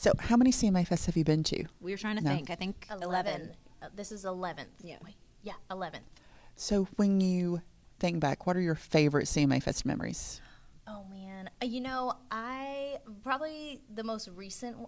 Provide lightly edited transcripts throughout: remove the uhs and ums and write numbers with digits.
So how many CMA Fests have you been to? We were trying to No. think. I think 11. This is 11th. Yeah. Wait, yeah, 11th. So when you think back, what are your favorite CMA Fest memories? Oh, man. I probably the most recent,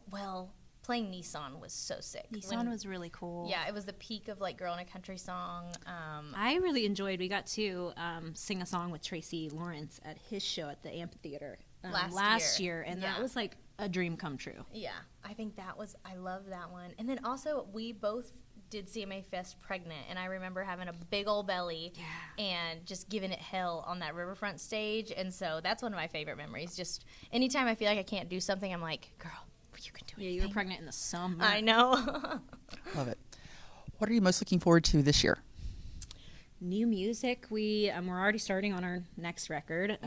playing Nissan was so sick. Nissan was really cool. Yeah, it was the peak of, like, Girl in a Country Song. I really enjoyed, we got to sing a song with Tracy Lawrence at his show at the amphitheater last year. And that was, like, a dream come true. Yeah, I think I love that one. And then also, we both did CMA Fest pregnant, and I remember having a big old belly and just giving it hell on that riverfront stage. And so that's one of my favorite memories. Just anytime I feel like I can't do something, I'm like, girl, you can do it. Yeah, you were pregnant in the summer. I know. Love it. What are you most looking forward to this year? New music. We're already starting on our next record.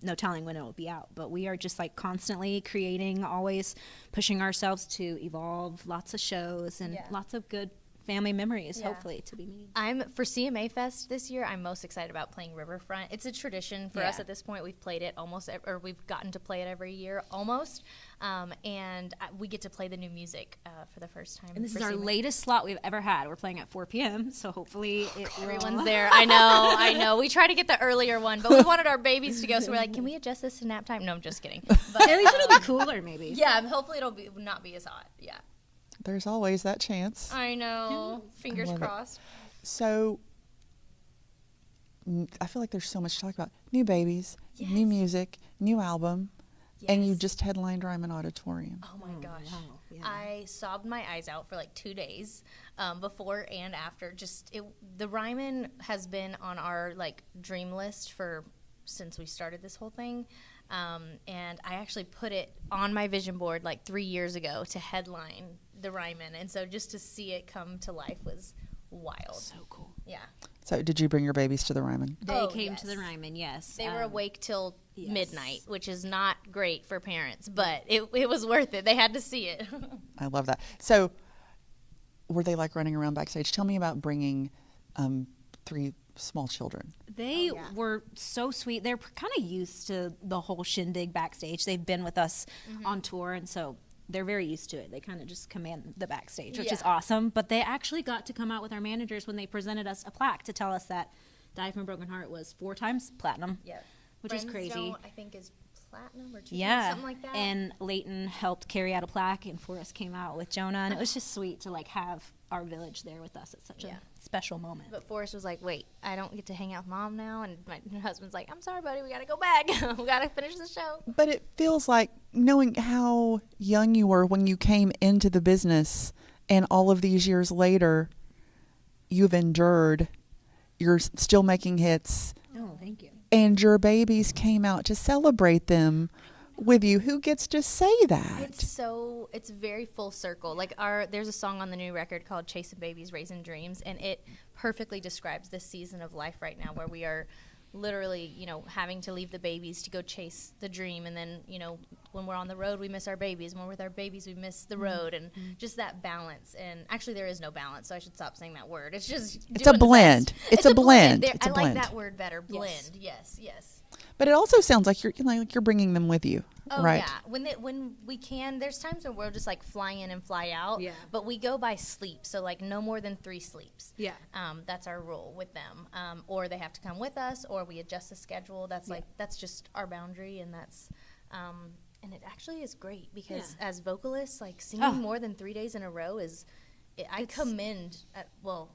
No telling when it will be out, but we are just like constantly creating, always pushing ourselves to evolve. Lots of shows and lots of good family memories, hopefully, to be made. For CMA Fest this year, I'm most excited about playing Riverfront. It's a tradition for us at this point. We've played it or we've gotten to play it every year almost, and we get to play the new music for the first time. And this is our latest slot we've ever had. We're playing at 4 p.m., so hopefully everyone's there. I know. We tried to get the earlier one, but we wanted our babies to go, so we're like, can we adjust this to nap time? No, I'm just kidding. But at least it'll be cooler, maybe. Yeah, hopefully it'll not be as hot. Yeah. There's always that chance. I know. Fingers crossed. So I feel like there's so much to talk about. New babies, new music, new album, and you just headlined Ryman Auditorium. Oh, my gosh. Wow. Yeah. I sobbed my eyes out for like 2 days before and after. The Ryman has been on our like dream list since we started this whole thing. And I actually put it on my vision board like 3 years ago to headline the Ryman. And so just to see it come to life was wild. So cool. Yeah. So did you bring your babies to the Ryman? They came to the Ryman, yes. They were awake till midnight, which is not great for parents, but it was worth it. They had to see it. I love that. So were they like running around backstage? Tell me about bringing 3 small children. They were so sweet. They're kind of used to the whole shindig backstage. They've been with us on tour, and so they're very used to it. They kind of just command the backstage, which is awesome. But they actually got to come out with our managers when they presented us a plaque to tell us that Die from a Broken Heart was 4 times platinum, which is crazy. I think is platinum or 2 something like that. And Leighton helped carry out a plaque, and Forrest came out with Jonah, and it was just sweet to like have our village there with us at such a special moment. But Forrest was like, wait, I don't get to hang out with Mom now? And my husband's like, I'm sorry, buddy, we got to go back. We got to finish the show. But it feels like, knowing how young you were when you came into the business, and all of these years later, you've endured, you're still making hits. Oh, thank you. And your babies came out to celebrate them with you. Who gets to say that? It's very full circle. Like there's a song on the new record called Chasing Babies, Raising Dreams, and it perfectly describes this season of life right now where we are literally, having to leave the babies to go chase the dream. And then, when we're on the road, we miss our babies. When we're with our babies, we miss the road. And just that balance. And actually, there is no balance, so I should stop saying that word. It's just it's a blend. It's a blend. I like that word better. Blend. Yes. But it also sounds like you're bringing them with you, right? Yeah. When we can, there's times when we're just like fly in and fly out. Yeah. But we go by sleep, so like no more than 3 sleeps. Yeah. That's our rule with them. Or they have to come with us, or we adjust the schedule. That's just our boundary, and that's and it actually is great because as vocalists, like singing more than 3 days in a row I commend.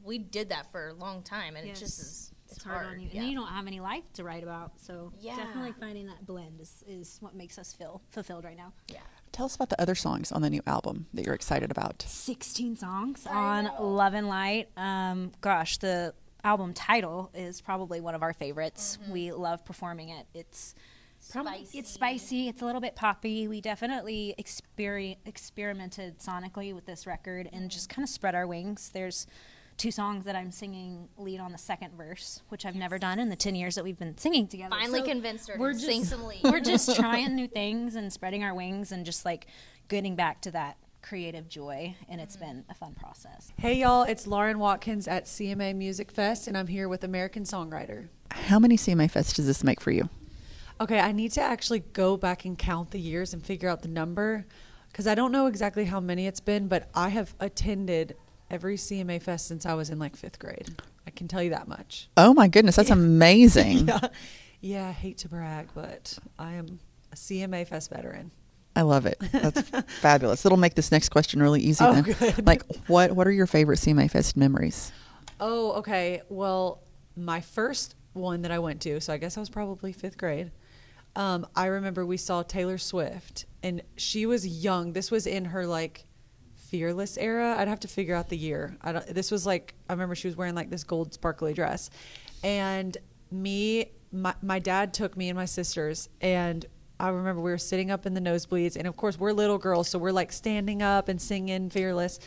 We did that for a long time, and it just is. It's hard on you. And then you don't have any life to write about. So definitely finding that blend is what makes us feel fulfilled right now. Yeah. Tell us about the other songs on the new album that you're excited about. 16 songs on Love and Light. The album title is probably one of our favorites. We love performing it. It's spicy. It's a little bit poppy. We definitely experimented sonically with this record and just kind of spread our wings. There's 2 songs that I'm singing lead on the second verse, which I've never done in the 10 years that we've been singing together. Finally convinced her to sing some lead. We're just trying new things and spreading our wings and just like getting back to that creative joy, and it's been a fun process. Hey y'all, it's Lauren Watkins at CMA Music Fest, and I'm here with American Songwriter. How many CMA Fests does this make for you? Okay, I need to actually go back and count the years and figure out the number, because I don't know exactly how many it's been, but I have attended every CMA Fest since I was in like 5th grade. I can tell you that much. Oh my goodness, that's amazing. Yeah, I hate to brag, but I am a CMA Fest veteran. I love it. That's fabulous. It'll make this next question really easy Oh, then. good. Like, what are your favorite CMA Fest memories? Oh, okay. Well, my first one that I went to, so I guess I was probably 5th grade. I remember we saw Taylor Swift, and she was young. This was in her like Fearless era. I'd have to figure out the year. This was like, I remember she was wearing like this gold sparkly dress, and my dad took me and my sisters, and I remember we were sitting up in the nosebleeds, and of course we're little girls, so we're like standing up and singing Fearless,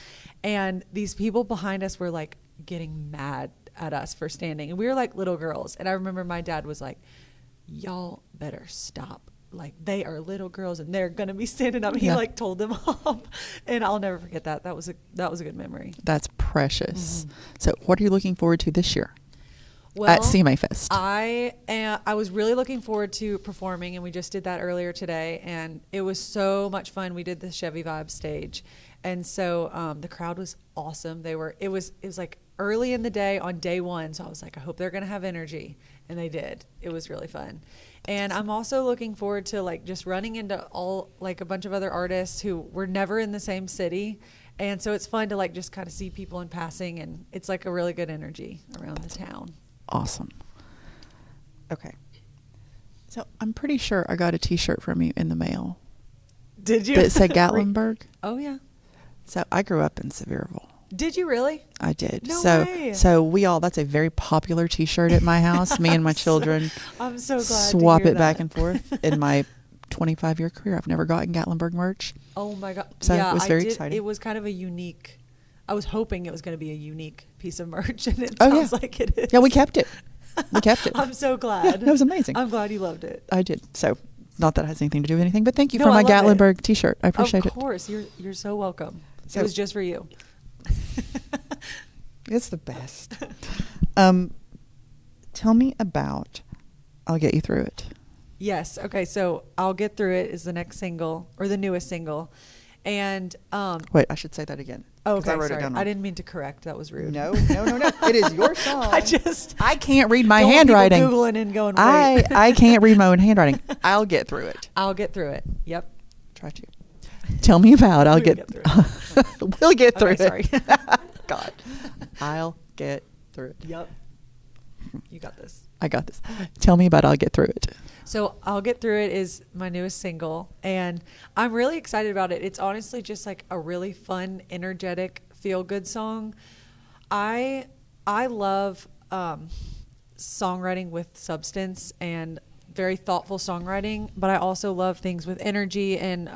and these people behind us were like getting mad at us for standing, and we were like little girls, and I remember my dad was like, y'all better stop, like they are little girls and they're gonna be standing up. He like told them off, and I'll never forget that. That was a good memory. That's precious. So what are you looking forward to this year Well, at CMA Fest? I was really looking forward to performing, and we just did that earlier today, and it was so much fun. We did the Chevy Vibe stage, and so the crowd was awesome. It was like early in the day on day one, so I was like, I hope they're gonna have energy, and they did. It was really fun. And I'm also looking forward to like just running into all like a bunch of other artists who were never in the same city, and so it's fun to like just kind of see people in passing, and it's like a really good energy around the town. Awesome. Okay. So I'm pretty sure I got a T-shirt from you in the mail. Did you? That said Gatlinburg. Oh yeah. So I grew up in Sevierville. Did you really? I did. No so way. So that's a very popular T-shirt at my house. Me and my children I'm so glad swap to hear it back that. and forth. In my 25-year career, I've never gotten Gatlinburg merch. Oh my God. So yeah, it was very exciting. It was kind of a unique, I was hoping it was going to be a unique piece of merch, and it Oh, sounds yeah. like it is. Yeah, we kept it. We kept it. I'm so glad. That was amazing. I'm glad you loved it. I did. So not that it has anything to do with anything, but thank you No, for I my love it. Gatlinburg T-shirt. I appreciate Of course. You're so welcome. So- It was just for you. it. It's the best. Tell me about I'll Get You Through It. Yes. Okay. So I'll Get Through It is the next single, or the newest single. And Wait, I should say that again. 'cause okay, I wrote sorry. it down I wrong. didn't mean to correct. That was rude. No. It is your song. I can't read my don't want people handwriting. Googling and going, wait. I can't read my own handwriting. I'll get through it. I'll Get Through It. Yep. Try to. Tell me about I'll We'll get get through We'll get through Okay, it. sorry. God. I'll get through it. Yep. You got this. I got this. Tell me about I'll Get Through It. So I'll Get Through It is my newest single, and I'm really excited about it. It's honestly just like a really fun, energetic, feel-good song. I love songwriting with substance and very thoughtful songwriting, but I also love things with energy and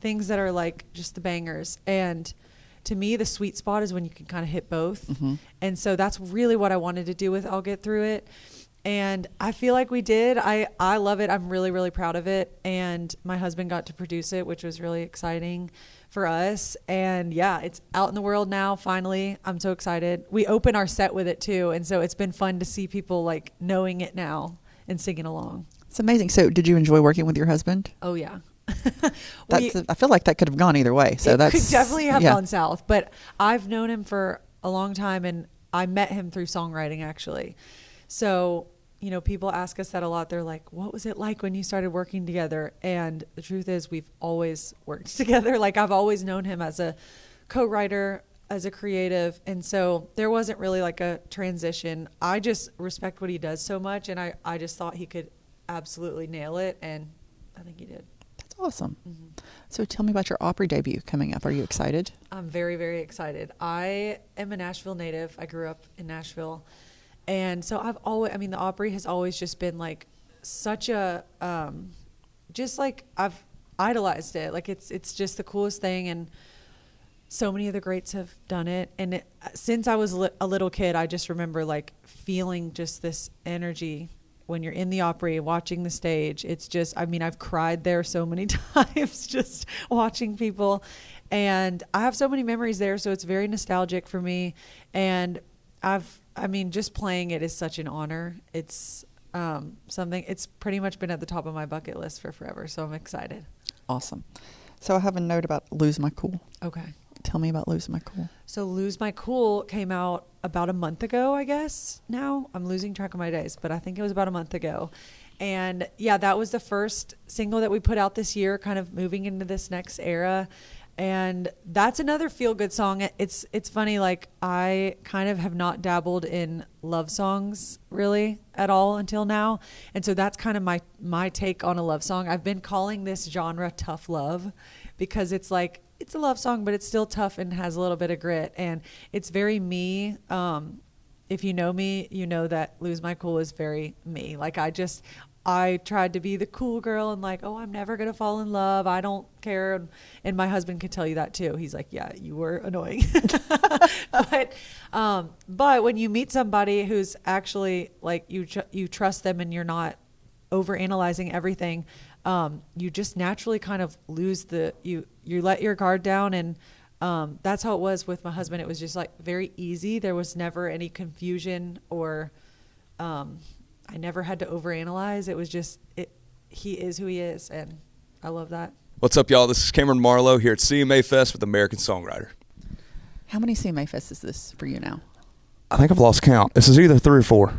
things that are like just the bangers. And to me, the sweet spot is when you can kind of hit both. Mm-hmm. And so that's really what I wanted to do with I'll Get Through It. And I feel like we did. I love it. I'm really, really proud of it. And my husband got to produce it, which was really exciting for us. And yeah, it's out in the world now, finally. I'm so excited. We open our set with it too. And so it's been fun to see people like knowing it now and singing along. It's amazing. So did you enjoy working with your husband? Oh yeah. I feel like that could have gone either way. So it that's could definitely have gone south, but I've known him for a long time, and I met him through songwriting actually. So, people ask us that a lot. They're like, what was it like when you started working together? And the truth is we've always worked together. Like I've always known him as a co-writer, as a creative. And so there wasn't really like a transition. I just respect what he does so much. And I just thought he could absolutely nail it. And I think he did. That's awesome. Mm-hmm. So tell me about your Opry debut coming up. Are you excited? I'm very, very excited. I am a Nashville native. I grew up in Nashville. And so the Opry has always just been like such a, just like I've idolized it. Like it's just the coolest thing. And so many of the greats have done it. And since I was a little kid, I just remember like feeling just this energy when you're in the Opry, watching the stage. It's just, I've cried there so many times just watching people. And I have so many memories there. So it's very nostalgic for me. And just playing it is such an honor. It's it's pretty much been at the top of my bucket list for forever. So I'm excited. Awesome. So I have a note about Lose My Cool. Okay. Tell me about Lose My Cool. So Lose My Cool came out about a month ago, I guess. Now I'm losing track of my days, but I think it was about a month ago. And yeah, that was the first single that we put out this year, kind of moving into this next era. And that's another feel-good song. It's funny, like I kind of have not dabbled in love songs really at all until now. And so that's kind of my take on a love song. I've been calling this genre tough love because it's like, it's a love song, but it's still tough and has a little bit of grit. And it's very me. If you know me, you know that Lose My Cool is very me. Like I tried to be the cool girl and like, oh, I'm never going to fall in love. I don't care. And my husband could tell you that too. He's like, yeah, you were annoying. But when you meet somebody who's actually like, you trust them and you're not overanalyzing everything, you just naturally kind of lose you let your guard down. And that's how it was with my husband. It was just like very easy. There was never any confusion or I never had to overanalyze. It was just, he is who he is, and I love that. What's up, y'all? This is Kameron Marlowe here at CMA Fest with American Songwriter. How many CMA Fests is this for you now? I think I've lost count. This is either 3 or 4.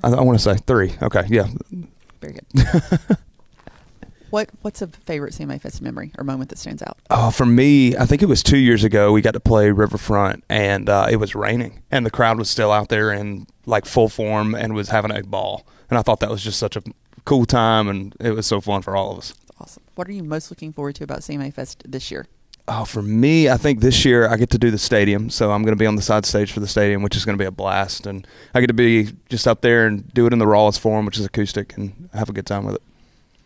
I want to say 3. Okay, yeah. Very good. What's a favorite CMA Fest memory or moment that stands out? For me, I think it was 2 years ago. We got to play Riverfront, and it was raining, and the crowd was still out there in like full form and was having a ball. And I thought that was just such a cool time, and it was so fun for all of us. That's awesome. What are you most looking forward to about CMA Fest this year? Oh, for me, I think this year I get to do the stadium, so I'm going to be on the side stage for the stadium, which is going to be a blast, and I get to be just up there and do it in the rawest form, which is acoustic, and have a good time with it.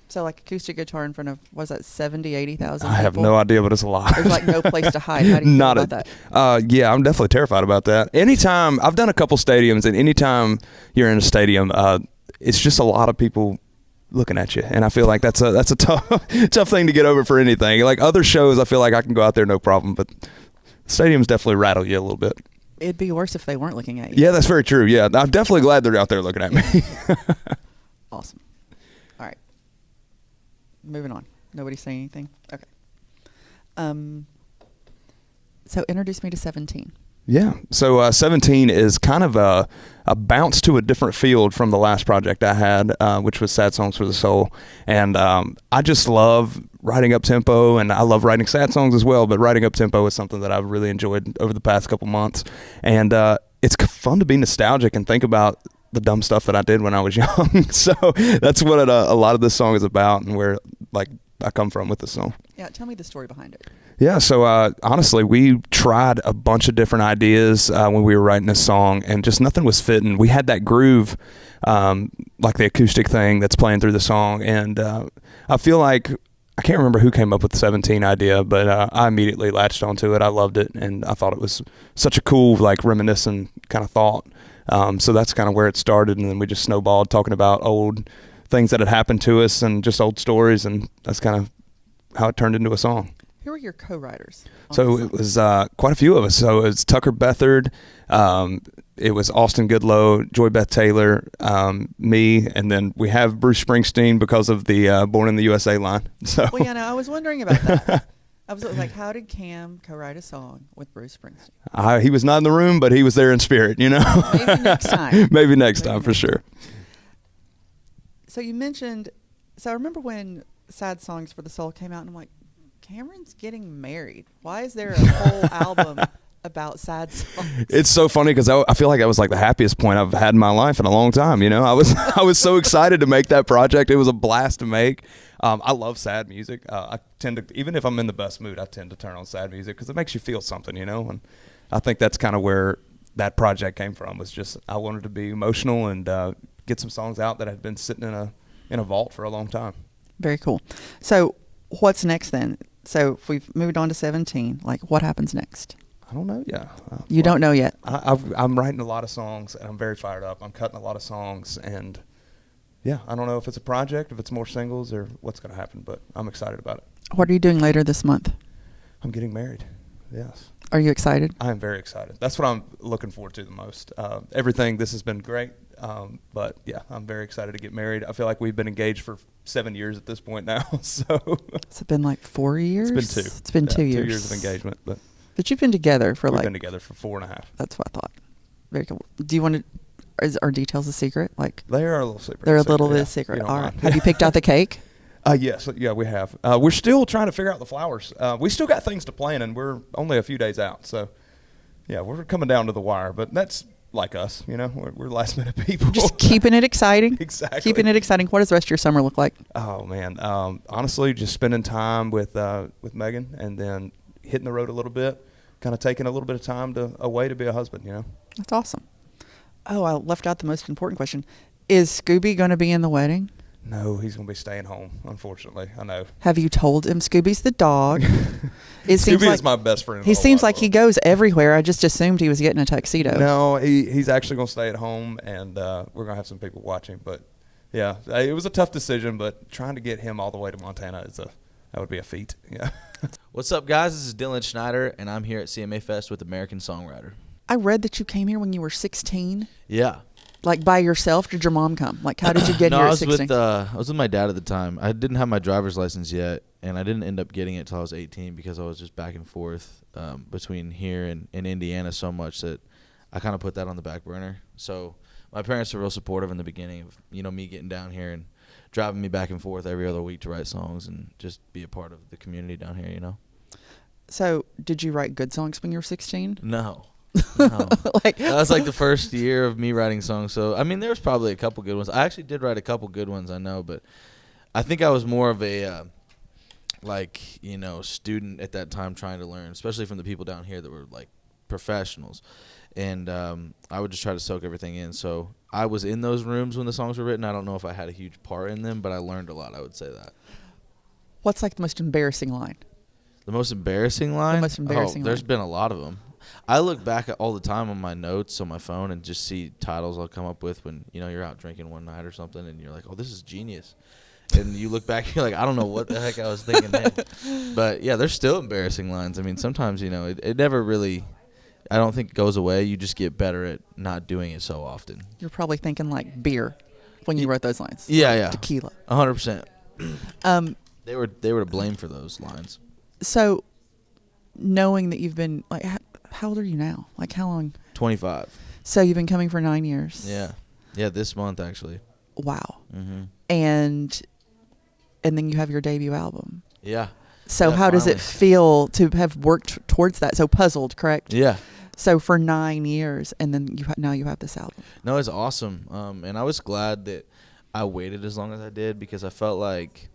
So like acoustic guitar in front of, was that 70, 80,000 I have no idea, but it's a lot. There's like no place to hide. How do you feel about that? Yeah, I'm definitely terrified about that. Anytime, I've done a couple stadiums, and anytime you're in a stadium, it's just a lot of people looking at you, and I feel like that's a tough thing to get over for anything. Like other shows, I feel like I can go out there no problem, but stadiums definitely rattle you a little bit. It'd be worse if they weren't looking at you. Yeah, that's very true. Yeah, I'm definitely glad they're out there looking at me. Awesome. All right. Moving on. Nobody saying anything? Okay. So introduce me to 17. Yeah. So 17 is kind of a bounce to a different field from the last project I had, which was Sad Songs for the Soul. And I just love writing up tempo, and I love writing sad songs as well, but writing up tempo is something that I've really enjoyed over the past couple months. And it's fun to be nostalgic and think about the dumb stuff that I did when I was young. So that's what a lot of this song is about, and where like I come from with this song. Yeah, tell me the story behind it. Yeah, so honestly, we tried a bunch of different ideas when we were writing this song, and just nothing was fitting. We had that groove, like the acoustic thing that's playing through the song, and I feel like, I can't remember who came up with the 17 idea, but I immediately latched onto it. I loved it, and I thought it was such a cool, like, reminiscent kind of thought. So that's kind of where it started, and then we just snowballed talking about old things that had happened to us and just old stories, and that's kind of how it turned into a song. Who were your co-writers? So it was quite a few of us. So it was Tucker Bethard, it was Austin Goodlow, Joy Beth Taylor, me, and then we have Bruce Springsteen because of the Born in the USA line. So well, yeah, no, I was wondering about that. I was like, how did Cam co-write a song with Bruce Springsteen? He was not in the room, but he was there in spirit, you know. Maybe next time. Maybe next time, for sure. So you mentioned, so I remember when Sad Songs for the Soul came out, and I'm like, Cameron's getting married. Why is there a whole album about sad songs? It's so funny because I feel like that was like the happiest point I've had in my life in a long time. You know, I was so excited to make that project. It was a blast to make. I love sad music. I tend to, even if I'm in the best mood, I tend to turn on sad music because it makes you feel something, you know. And I think that's kind of where that project came from. Was just I wanted to be emotional and get some songs out that had been sitting in a vault for a long time. Very cool. So what's next then? So if we've moved on to 17, like what happens next? I don't know yet. You don't know yet? I'm writing a lot of songs, and I'm very fired up. I'm cutting a lot of songs, and yeah, I don't know if it's a project, if it's more singles, or what's going to happen, but I'm excited about it. What are you doing later this month? I'm getting married, yes. Are you excited? I am very excited. That's what I'm looking forward to the most. Everything, this has been great. But yeah, I'm very excited to get married. I feel like we've been engaged for 7 years at this point now. So Has it been like 4 years? It's been 2. It's been 2 years. 2 years of engagement. But you've been together for we've like... been together for 4.5. That's what I thought. Very cool. Do you want to... Are details a secret? Like They are a little secret. They're a little bit secret. All right. mind. Have you picked out the cake? Yes. Yeah, we have. We're still trying to figure out the flowers. We still got things to plan, and we're only a few days out. So, yeah, we're coming down to the wire. But that's like us, you know. We're last-minute people. Just keeping it exciting. Exactly. Keeping it exciting. What does the rest of your summer look like? Oh, man. Honestly, just spending time with Megan and then hitting the road a little bit, kind of taking a little bit of time away to be a husband, you know. That's awesome. Oh, I left out the most important question. Is Scooby going to be in the wedding? No, he's going to be staying home, unfortunately. I know. Have you told him? Scooby's the dog. It seems Scooby like is my best friend. he seems like he goes everywhere. I just assumed he was getting a tuxedo. No, he's actually going to stay at home, and we're going to have some people watching. But, yeah, it was a tough decision, but trying to get him all the way to Montana, that would be a feat. Yeah. What's up, guys? This is Dylan Schneider, and I'm here at CMA Fest with American Songwriter. I read that you came here when you were 16. Yeah. Like by yourself? Did your mom come? Like how did you get No, here I at was 16? I was with my dad at the time. I didn't have my driver's license yet, and I didn't end up getting it until I was 18 because I was just back and forth between here and Indiana so much that I kind of put that on the back burner. So my parents were real supportive in the beginning of, you know, me getting down here and driving me back and forth every other week to write songs and just be a part of the community down here, you know. So did you write good songs when you were 16? No. No. Like That was like the first year of me writing songs. So, I mean, there was probably a couple good ones. I actually did write a couple good ones, I know, but I think I was more of a, student at that time trying to learn, especially from the people down here that were, like, professionals. And I would just try to soak everything in. So I was in those rooms when the songs were written. I don't know if I had a huge part in them, but I learned a lot, I would say that. what's like the most embarrassing line? The most embarrassing line? The most embarrassing There's line. been a lot of them. I look back at all the time on my notes on my phone and just see titles I'll come up with when, you know, you're out drinking one night or something and you're like, oh, this is genius. And you look back and you're like, I don't know what the heck I was thinking then. But, yeah, there's still embarrassing lines. I mean, sometimes, you know, it never really, I don't think goes away. You just get better at not doing it so often. You're probably thinking like beer when you wrote those lines. Yeah, yeah. Tequila. 100%. They were to blame for those lines. So knowing that you've been like, how old are you now? Like how long? 25. So you've been coming for 9 years. Yeah. Yeah, this month, actually. Wow. Mm-hmm. And then you have your debut album. Yeah. So Yeah, how does it finally. feel to have worked towards that? So puzzled, correct? Yeah. So for 9 years, and then now you have this album. No, it's awesome. And I was glad that I waited as long as I did because I felt like,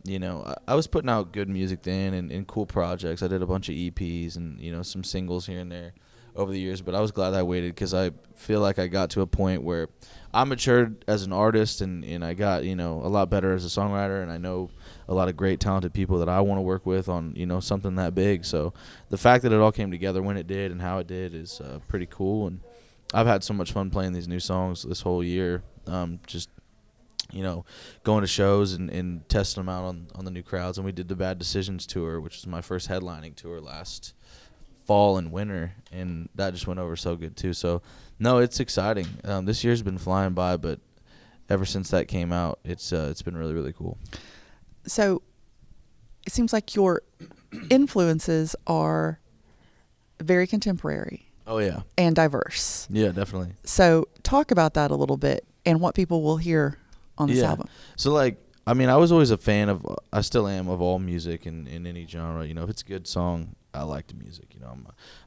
you know, I was putting out good music then and cool projects. I did a bunch of EPs and, you know, some singles here and there over the years. But I was glad I waited because I feel like I got to a point where I matured as an artist and I got, you know, a lot better as a songwriter. And I know a lot of great, talented people that I want to work with on, you know, something that big. So the fact that it all came together when it did and how it did is pretty cool. And I've had so much fun playing these new songs this whole year. Just, you know, going to shows and testing them out on the new crowds. And we did the Bad Decisions tour, which was my first headlining tour last fall and winter. And that just went over so good, too. So, no, it's exciting. This year's been flying by, but ever since that came out, it's been really, really cool. So it seems like your influences are very contemporary Oh, yeah. and diverse. Yeah, definitely. So talk about that a little bit and what people will hear on this Yeah. album. So, like, I mean, I was always a fan of, I still am, of all music in any genre. You know, if it's a good song, I like the music. You know,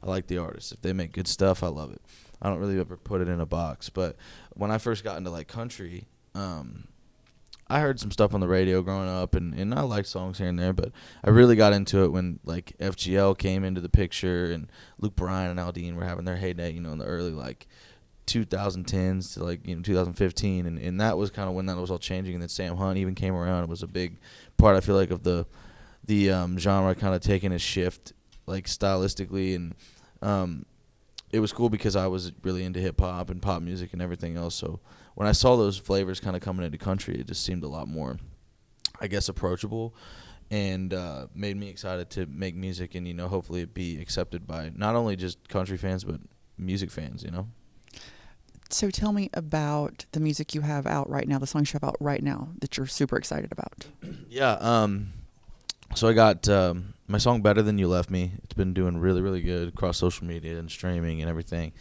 I like the artists. If they make good stuff, I love it. I don't really ever put it in a box. But when I first got into, like, country, I heard some stuff on the radio growing up, and I liked songs here and there, but I really got into it when, like, FGL came into the picture, and Luke Bryan and Aldine were having their heyday, you know, in the early, like, 2010s to, like, you know, 2015, and that was kind of when that was all changing, and then Sam Hunt even came around. It was a big part, I feel like, of the genre kind of taking a shift, like, stylistically, and it was cool because I was really into hip-hop and pop music and everything else, so when I saw those flavors kind of coming into country, it just seemed a lot more, I guess, approachable. and made me excited to make music and, hopefully it be accepted by not only just country fans but music fans, So tell me about the music you have out right now, the songs you have out right now that you're super excited about. Yeah, so I got my song Better Than You Left Me. It's been doing really, really good across social media and streaming and everything,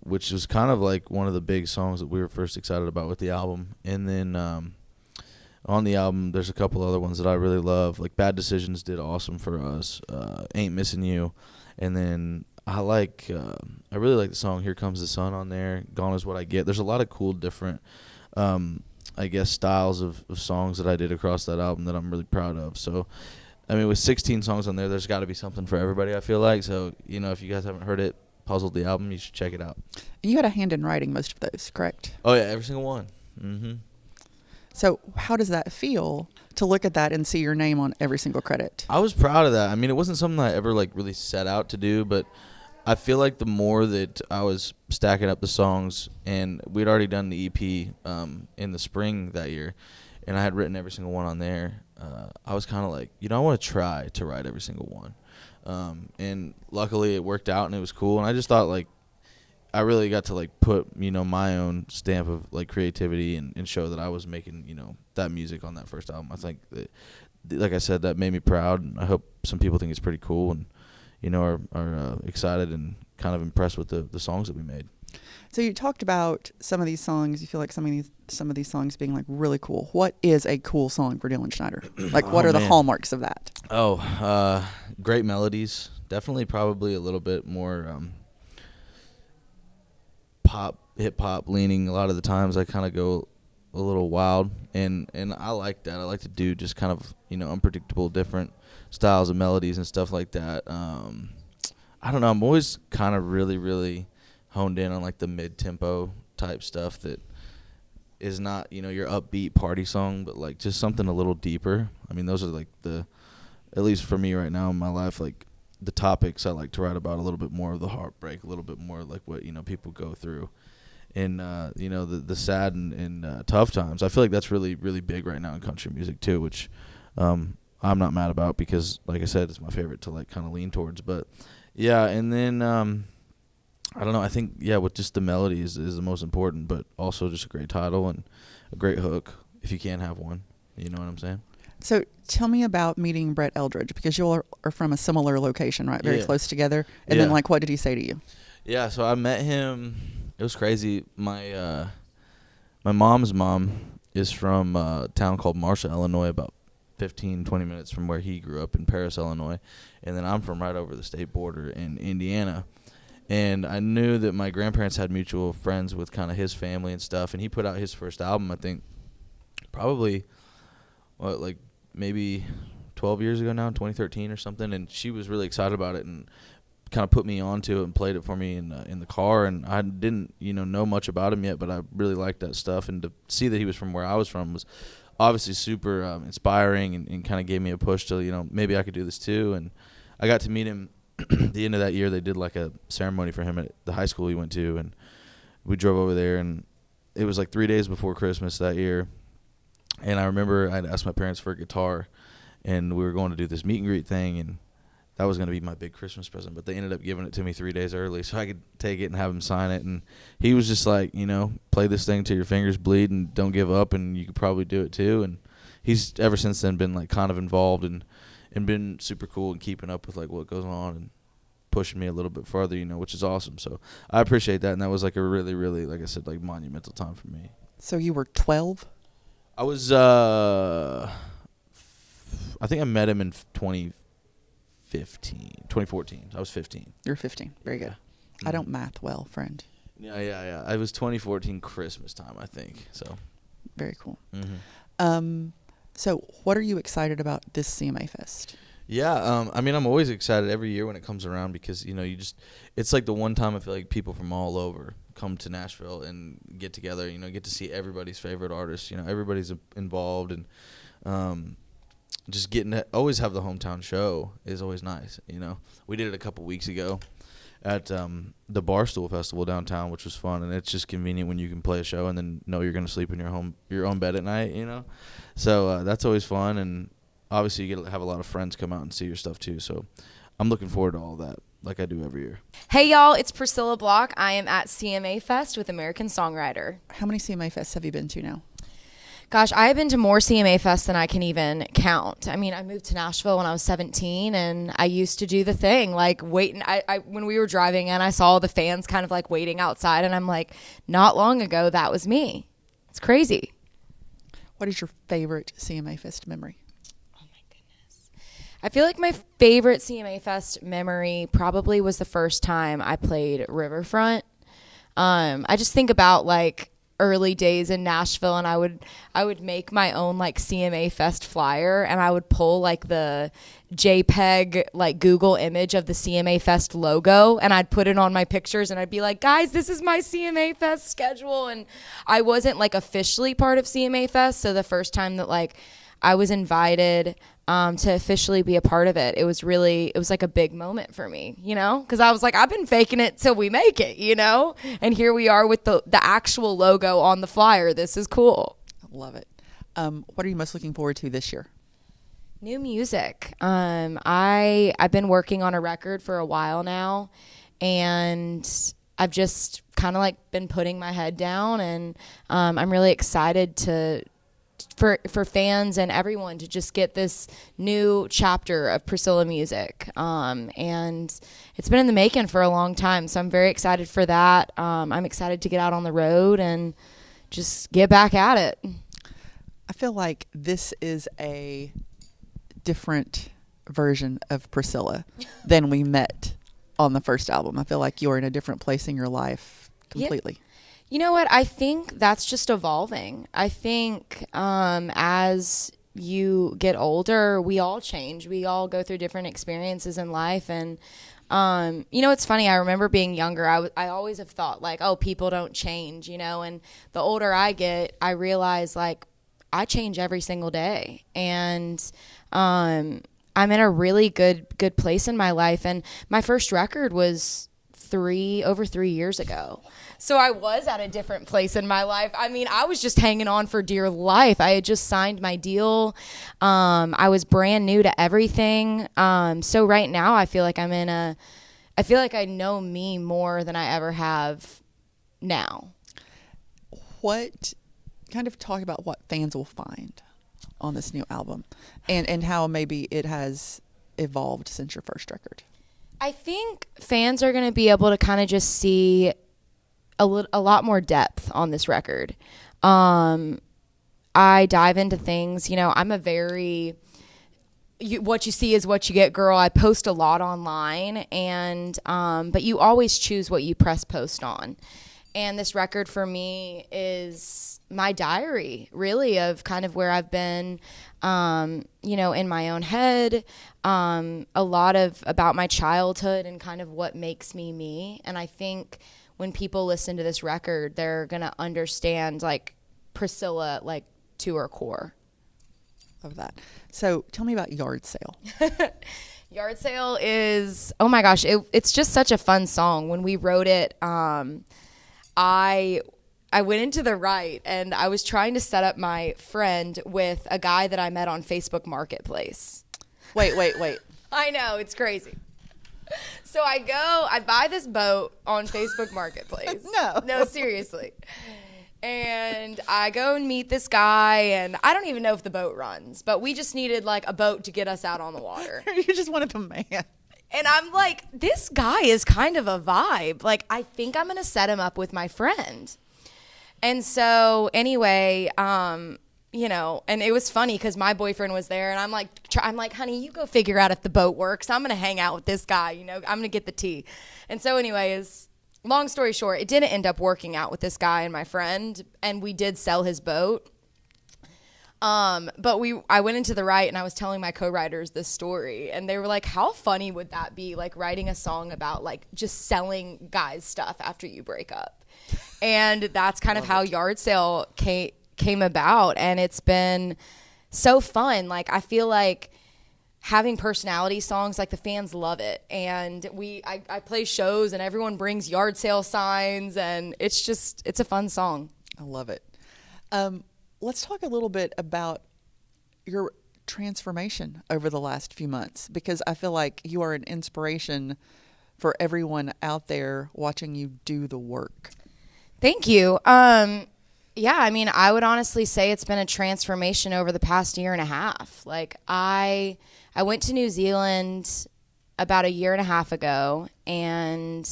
which is kind of like one of the big songs that we were first excited about with the album. And then on the album, there's a couple other ones that I really love. Like Bad Decisions did awesome for us. Ain't Missing You. And then I really like the song Here Comes the Sun on there. Gone Is What I Get. There's a lot of cool different styles of songs that I did across that album that I'm really proud of. So, with 16 songs on there, there's got to be something for everybody, I feel like. So, if you guys haven't heard it, Puzzled the album, you should check it out. And you had a hand in writing most of those, correct? Oh, yeah, every single one. Mm-hmm. So how does that feel to look at that and see your name on every single credit? I was proud of that. It wasn't something I ever, really set out to do, but I feel like the more that I was stacking up the songs, and we'd already done the EP in the spring that year, and I had written every single one on there, I was kind of like, I want to try to write every single one. And luckily it worked out and it was cool, and I just thought, I really got to, put, my own stamp of, creativity and show that I was making, that music on that first album. I think, that, like I said, that made me proud, and I hope some people think it's pretty cool and, are excited and kind of impressed with the songs that we made. So you talked about some of these songs. You feel like some of these songs being really cool. What is a cool song for Dylan Schneider? What are the hallmarks of that? Great melodies. Definitely, probably a little bit more hip hop leaning. A lot of the times, I kind of go a little wild, and I like that. I like to do just kind of unpredictable, different styles of melodies and stuff like that. I don't know. I'm always kind of really, really honed in on the mid-tempo type stuff that is not your upbeat party song, but just something a little deeper. Those are at least for me right now in my life, the topics I like to write about, a little bit more of the heartbreak, a little bit more what people go through, and the sad and tough times. I feel like that's really, really big right now in country music too, which I'm not mad about, because like I said, it's my favorite to kind of lean towards. But yeah, and then I don't know, I think with just the melody is the most important, but also just a great title and a great hook if you can have one. You know what I'm saying? So tell me about meeting Brett Eldridge, because you all are from a similar location, right? Very close together. And then what did he say to you? Yeah, so I met him. It was crazy. My mom's mom is from a town called Marshall, Illinois, about 15, 20 minutes from where he grew up in Paris, Illinois. And then I'm from right over the state border in Indiana. And I knew that my grandparents had mutual friends with kind of his family and stuff. And he put out his first album, I think, probably, maybe 12 years ago now, in 2013 or something. And she was really excited about it and kind of put me onto it and played it for me in the car. And I didn't, know much about him yet, but I really liked that stuff. And to see that he was from where I was from was obviously super inspiring, and kind of gave me a push to, maybe I could do this too. And I got to meet him at the end of that year. They did a ceremony for him at the high school he went to, and we drove over there, and it was 3 days before Christmas that year. And I remember I'd asked my parents for a guitar, and we were going to do this meet and greet thing, and that was going to be my big Christmas present. But they ended up giving it to me 3 days early so I could take it and have him sign it. And he was just play this thing till your fingers bleed and don't give up, and you could probably do it too. And he's ever since then been kind of involved and been super cool and keeping up with what goes on and pushing me a little bit farther, which is awesome. So I appreciate that, and that was a really, really, like I said, monumental time for me. So you were 12? I was, I think I met him in 2014. I was 15. You're 15. Very good. Mm-hmm. I don't math well, friend. Yeah. I was 2014 Christmas time, I think. So. Very cool. Mm-hmm. So what are you excited about this CMA Fest? Yeah, I'm always excited every year when it comes around, because, it's the one time I feel like people from all over come to Nashville and get together, get to see everybody's favorite artists, everybody's involved, and just getting to always have the hometown show is always nice. We did it a couple weeks ago at the Barstool Festival downtown, which was fun, and it's just convenient when you can play a show and then know you're going to sleep in your own bed at night, So that's always fun, and obviously you get to have a lot of friends come out and see your stuff too. So I'm looking forward to all that, like I do every year. Hey y'all, it's Priscilla Block. I am at CMA Fest with American Songwriter. How many CMA Fests have you been to now? Gosh, I have been to more CMA Fests than I can even count. I mean, I moved to Nashville when I was 17, and I used to do the thing, like waiting. When we were driving in, I saw the fans kind of like waiting outside, and I'm like, not long ago, that was me. It's crazy. What is your favorite CMA Fest memory? Oh my goodness. I feel like my favorite CMA Fest memory probably was the first time I played Riverfront. I just think about like early days in Nashville, and I would make my own like CMA Fest flyer, and I would pull like the JPEG like Google image of the CMA Fest logo, and I'd put it on my pictures, and I'd be like, guys, this is my CMA Fest schedule. And I wasn't like officially part of CMA Fest, so the first time that like I was invited to officially be a part of it, it was like a big moment for me, you know, because I was like, I've been faking it till we make it, you know, and here we are with the actual logo on the flyer. This is cool. I love it. What are you most looking forward to this year? New music. I've been working on a record for a while now, and I've just kind of like been putting my head down, and I'm really excited for fans and everyone to just get this new chapter of Priscilla music. And it's been in the making for a long time, so I'm very excited for that. I'm excited to get out on the road and just get back at it. I feel like this is a different version of Priscilla than we met on the first album. I feel like you're in a different place in your life completely. Yeah. You know what? I think that's just evolving. I think as you get older, we all change. We all go through different experiences in life. And, you know, it's funny. I remember being younger. I always have thought, like, oh, people don't change, you know. And the older I get, I realize, like, I change every single day. And I'm in a really good place in my life. And my first record was over 3 years ago. So I was at a different place in my life. I mean, I was just hanging on for dear life. I had just signed my deal. I was brand new to everything. So right now I feel like I feel like I know me more than I ever have now. What kind of talk about what fans will find on this new album and how maybe it has evolved since your first record? I think fans are going to be able to kind of just see a lot more depth on this record. I dive into things, you know, I'm a very, what you see is what you get girl. I post a lot online, and but you always choose what you press post on. And this record for me is my diary, really, of kind of where I've been, you know, in my own head, a lot of about my childhood and kind of what makes me me. And I think when people listen to this record, they're going to understand, like, Priscilla, like, to her core. Of that. So tell me about Yard Sale. Yard Sale is, oh my gosh, it's just such a fun song. When we wrote it, I went into the write, and I was trying to set up my friend with a guy that I met on Facebook Marketplace. Wait. I know, it's crazy. So I buy this boat on Facebook Marketplace. No, seriously. And I go and meet this guy, and I don't even know if the boat runs, but we just needed like a boat to get us out on the water. You just wanted a man. And I'm like, this guy is kind of a vibe. Like, I think I'm going to set him up with my friend. And so anyway, you know, and it was funny because my boyfriend was there, and I'm like, honey, you go figure out if the boat works. I'm going to hang out with this guy, you know, I'm going to get the tea. And so anyways, long story short, it didn't end up working out with this guy and my friend, and we did sell his boat. But I went into the write, and I was telling my co-writers this story, and they were like, how funny would that be? Like writing a song about like just selling guys stuff after you break up. And that's kind of how Yard Sale came about. And it's been so fun. Like, I feel like having personality songs, like the fans love it. And I play shows, and everyone brings yard sale signs, and it's a fun song. I love it. Let's talk a little bit about your transformation over the last few months, because I feel like you are an inspiration for everyone out there watching you do the work. Thank you. Yeah, I mean, I would honestly say it's been a transformation over the past year and a half. Like, I went to New Zealand about a year and a half ago, and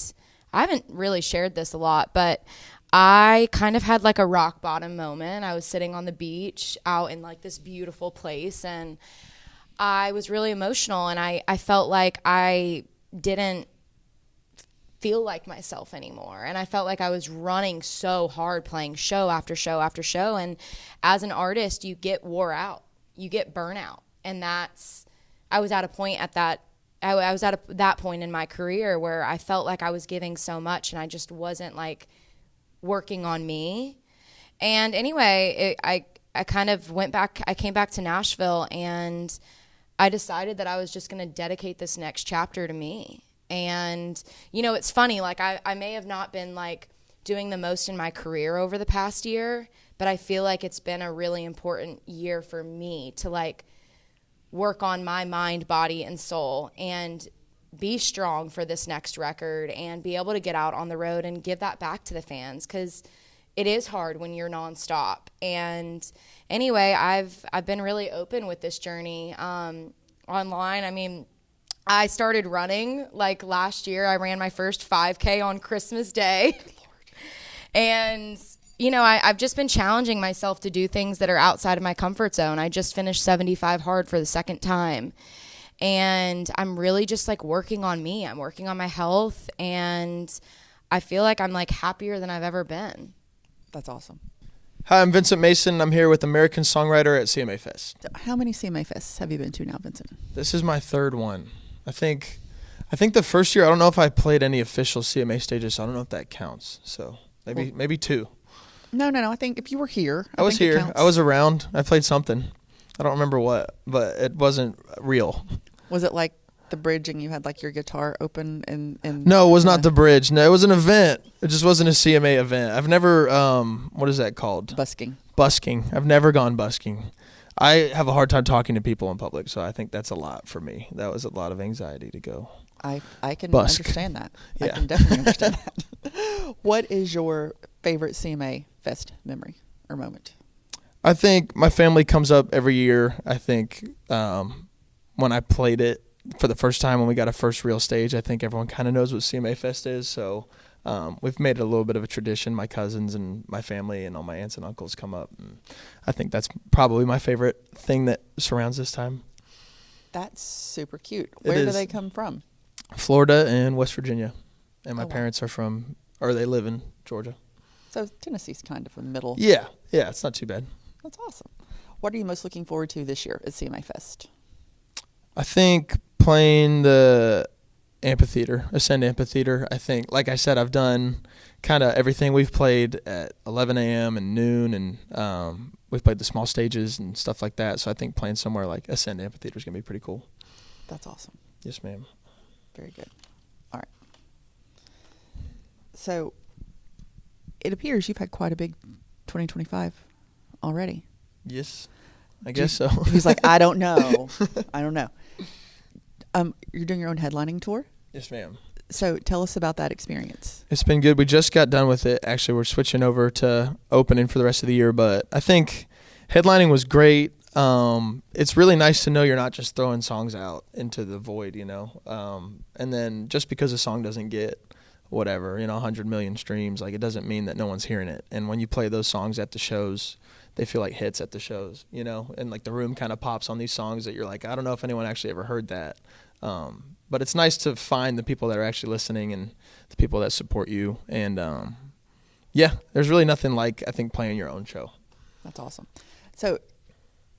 I haven't really shared this a lot, but I kind of had like a rock bottom moment. I was sitting on the beach out in like this beautiful place, and I was really emotional, and I felt like I didn't feel like myself anymore. And I felt like I was running so hard, playing show after show after show. And as an artist, you get wore out, you get burnout. And I was at a point at that, I was at that point in my career where I felt like I was giving so much and I just wasn't like working on me. And anyway, I kind of I came back to Nashville, and I decided that I was just going to dedicate this next chapter to me. And, you know, it's funny, like I may have not been like doing the most in my career over the past year, but I feel like it's been a really important year for me to like work on my mind, body, and soul and be strong for this next record and be able to get out on the road and give that back to the fans, because it is hard when you're nonstop. And anyway, I've been really open with this journey online. I mean, I started running like last year. I ran my first 5K on Christmas Day. And, you know, I've just been challenging myself to do things that are outside of my comfort zone. I just finished 75 hard for the second time. And I'm really just like working on me. I'm working on my health. And I feel like I'm like happier than I've ever been. That's awesome. Hi, I'm Vincent Mason. I'm here with American Songwriter at CMA Fest. So how many CMA Fests have you been to now, Vincent? This is my third one. I think the first year, I don't know if I played any official CMA stages, so I don't know if that counts. So maybe two. No. I think if you were here, I was think it here. counts. I was around. I played something. I don't remember what, but it wasn't real. Was it like the bridge and you had like your guitar open and No, it was not the bridge. No, it was an event. It just wasn't a CMA event. I've never what is that called? busking? Busking. I've never gone busking. I have a hard time talking to people in public, so I think that's a lot for me. That was a lot of anxiety to go. I can Busk. understand that. I Yeah. can definitely understand that. What is your favorite CMA Fest memory or moment? I think my family comes up every year. I think when I played it for the first time, when we got a first real stage, I think everyone kind of knows what CMA Fest is. So we've made it a little bit of a tradition. My cousins and my family and all my aunts and uncles come up. And I think that's probably my favorite thing that surrounds this time. That's super cute. It Where do is. they come from? Florida and West Virginia. And my Oh, wow. parents they live in Georgia. So Tennessee's kind of a middle. Yeah, it's not too bad. That's awesome. What are you most looking forward to this year at CMA Fest? I think playing the Ascend Amphitheater. I think, like I said, I've done kind of everything. We've played at 11 a.m. and noon, and we've played the small stages and stuff like that. So I think playing somewhere like Ascend Amphitheater is going to be pretty cool. That's awesome. Yes, ma'am. Very good. All right. So it appears you've had quite a big 2025 already. Yes, I guess so. He's like, I don't know. I don't know. You're doing your own headlining tour? Yes, ma'am. So tell us about that experience. It's been good. We just got done with it. Actually, we're switching over to opening for the rest of the year, but I think headlining was great. It's really nice to know you're not just throwing songs out into the void, you know. And then just because a song doesn't get 100 million streams, like it doesn't mean that no one's hearing it. And when you play those songs at the shows, they feel like hits at the shows, you know, and like the room kind of pops on these songs that you're like, I don't know if anyone actually ever heard that. But it's nice to find the people that are actually listening and the people that support you. And there's really nothing like, I think, playing your own show. That's awesome. So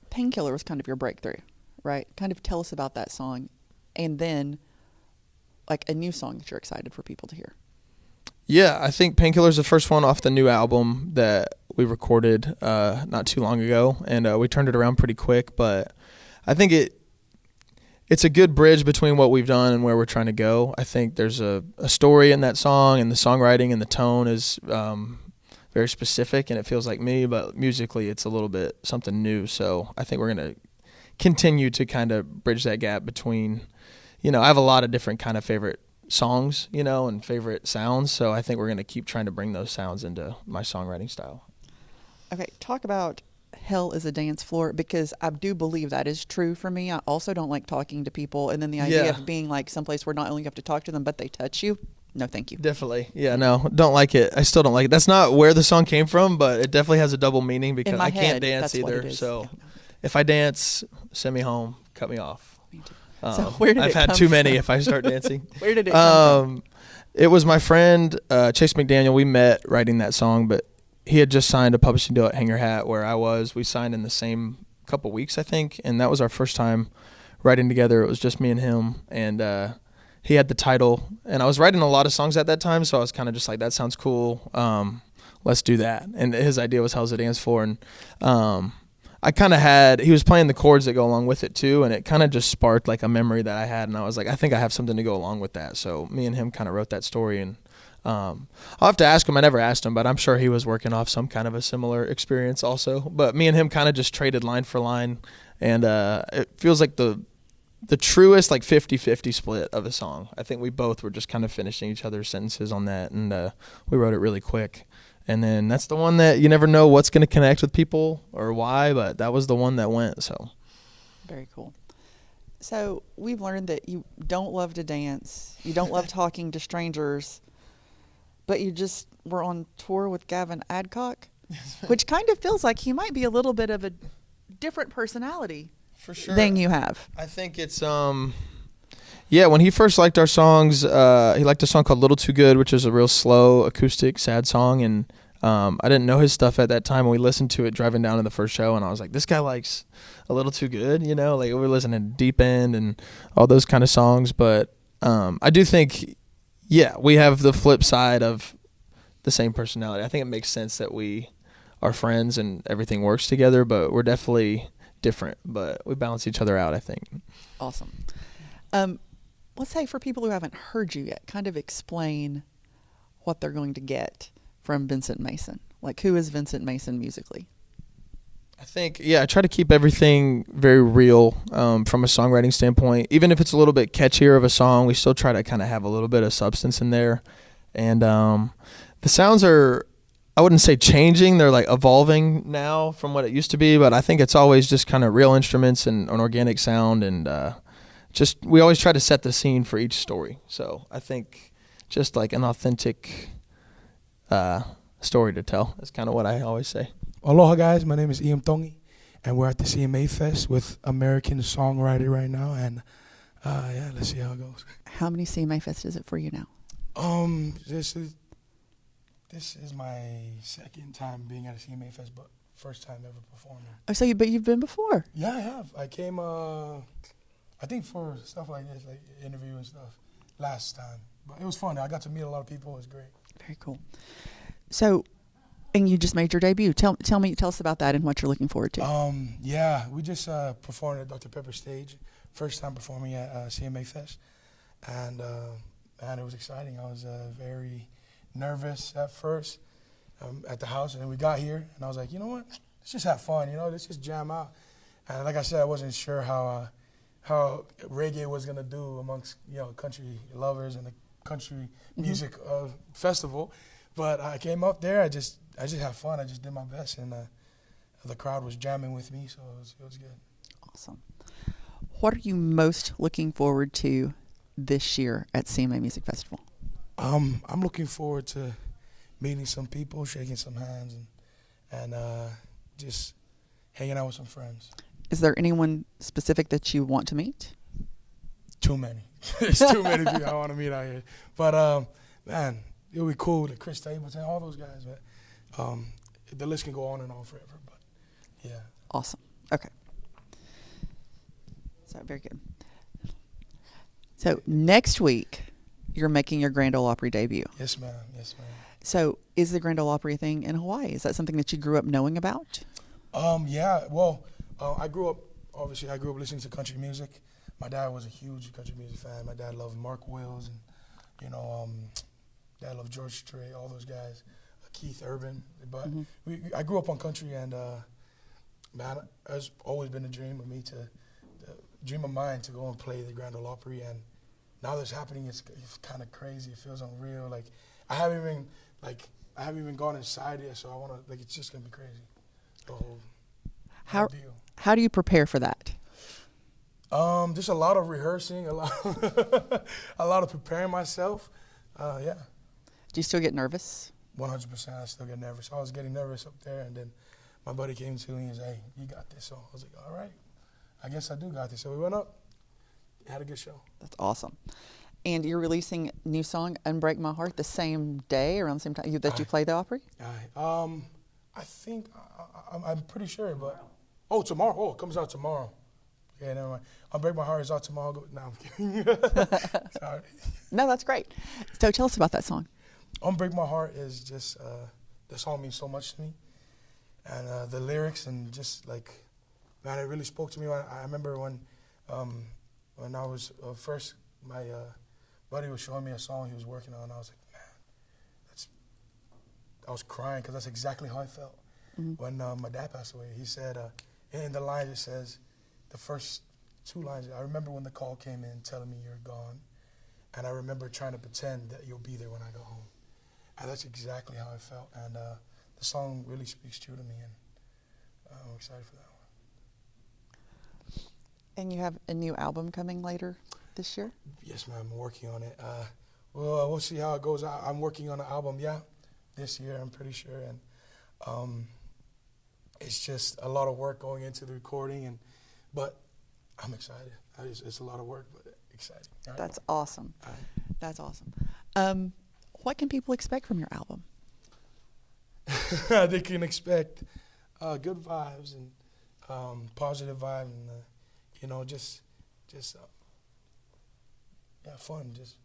Painkiller was kind of your breakthrough, right? Kind of tell us about that song and then like a new song that you're excited for people to hear. Yeah, I think Painkiller is the first one off the new album that we recorded not too long ago, and we turned it around pretty quick. But I think it's a good bridge between what we've done and where we're trying to go. I think there's a story in that song, and the songwriting and the tone is very specific, and it feels like me. But musically, it's a little bit something new. So I think we're gonna continue to kind of bridge that gap between, I have a lot of different kind of favorite songs, and favorite sounds. So I think we're going to keep trying to bring those sounds into my songwriting style. Okay, talk about hell is a dance floor, because I do believe that is true for me. I also don't like talking to people, and then the idea of being like someplace where not only you have to talk to them, but they touch you. No, thank you. Definitely. Yeah, no, don't like it. I still don't like it. That's not where the song came from, but it definitely has a double meaning because I can't dance either. So if I dance, send me home, cut me off. Me too. So where did I've it had come too from? many if I start dancing. Where did it come from? It was my friend Chase McDaniel. We met writing that song, but he had just signed a publishing deal at Hang Your Hat where I was. We signed in the same couple weeks, I think, and that was our first time writing together. It was just me and him, and he had the title, and I was writing a lot of songs at that time, so I was kind of just like, that sounds cool. Let's do that. And his idea was Hell's a Dance Floor, and I kind of he was playing the chords that go along with it too, and it kind of just sparked like a memory that I had, and I was like, I think I have something to go along with that. So me and him kind of wrote that story, and I'll have to ask him. I never asked him, but I'm sure he was working off some kind of a similar experience also. But me and him kind of just traded line for line, and it feels like the truest like 50-50 split of a song. I think we both were just kind of finishing each other's sentences on that, and we wrote it really quick. And then that's the one that you never know what's going to connect with people or why, but that was the one that went. So Very cool. So we've learned that you don't love to dance. You don't love talking to strangers, but you just were on tour with Gavin Adcock, which kind of feels like he might be a little bit of a different personality for sure than you have. I think it's when he first liked our songs, he liked a song called Little Too Good, which is a real slow acoustic sad song, and I didn't know his stuff at that time, and we listened to it driving down to the first show, and I was like, this guy likes A Little Too Good, like we were listening to Deep End and all those kind of songs. But I do think we have the flip side of the same personality. I think it makes sense that we are friends and everything works together, but we're definitely different, but we balance each other out, I think. Awesome. Let's say for people who haven't heard you yet, kind of explain what they're going to get from Vincent Mason. Like, who is Vincent Mason musically? I think, I try to keep everything very real from a songwriting standpoint. Even if it's a little bit catchier of a song, we still try to kind of have a little bit of substance in there. And the sounds are, I wouldn't say changing, they're like evolving now from what it used to be, but I think it's always just kind of real instruments and an organic sound, and we always try to set the scene for each story. So I think just like an authentic story to tell is kind of what I always say. Aloha guys, my name is iamtongi, and we're at the CMA Fest with American Songwriter right now, and let's see how it goes. How many CMA Fest is it for you now? This is my second time being at a CMA Fest, but first time ever performing. Oh, so but you've been before? Yeah, I have. I came, I think for stuff like this, like interview and stuff, last time. But it was fun. I got to meet a lot of people. It was great. Very cool. So, and you just made your debut. Tell us about that and what you're looking forward to. We just performed at Dr. Pepper stage. First time performing at CMA Fest, and it was exciting. I was very nervous at first at the house, and then we got here, and I was like, you know what? Let's just have fun. Let's just jam out. And like I said, I wasn't sure how reggae was gonna do amongst country lovers and the country music festival. But I came up there. I just had fun. I just did my best, and the crowd was jamming with me, so it was good. Awesome. What are you most looking forward to this year at CMA Music Festival? I'm looking forward to meeting some people, shaking some hands, and just hanging out with some friends. Is there anyone specific that you want to meet? Too many. There's too many people I want to meet out here. But man, it would be cool to Chris Stapleton, all those guys. But the list can go on and on forever. But yeah. Awesome. Okay. So very good. So next week, you're making your Grand Ole Opry debut. Yes, ma'am. Yes, ma'am. So is the Grand Ole Opry thing in Hawaii? Is that something that you grew up knowing about? Yeah. Well, I grew up listening to country music. My dad was a huge country music fan. My dad loved Mark Wills and, dad loved George Strait, all those guys, Keith Urban. But I grew up on country, and man, it's always been a dream of me dream of mine to go and play the Grand Ole Opry, and now that's happening. It's kind of crazy. It feels unreal. Like I haven't even gone inside yet, so I want to, like, it's just gonna be crazy. The whole deal. How do you prepare for that? Just a lot of rehearsing, a lot of preparing myself. Yeah. Do you still get nervous? 100%. I still get nervous. I was getting nervous up there, and then my buddy came to me and said, "Hey, you got this." So I was like, "All right, I guess I do got this." So we went up, had a good show. That's awesome. And you're releasing a new song, "Unbreak My Heart," the same day, around the same time that you play the Opry? I think, I'm pretty sure, but, tomorrow. Oh, it comes out tomorrow. Yeah, never mind. "Unbreak My Heart" is out tomorrow. No, I'm kidding. Sorry. No, that's great. So tell us about that song. "Unbreak My Heart" is just, the song means so much to me. And the lyrics and just like, man, it really spoke to me. I remember when I was first, my buddy was showing me a song he was working on. I was like, man, I was crying because that's exactly how I felt when my dad passed away. He said, in the line it says, the first 2 lines, "I remember when the call came in telling me you're gone, and I remember trying to pretend that you'll be there when I go home." And that's exactly how I felt. And the song really speaks true to me, and I'm excited for that one. And you have a new album coming later this year? Yes, ma'am. I'm working on it. We'll see how it goes. I'm working on an album, this year, I'm pretty sure. And it's just a lot of work going into the recording, but I'm excited. It's a lot of work, but exciting. Right? That's awesome. That's awesome. What can people expect from your album? They can expect good vibes and positive vibe, and just fun, just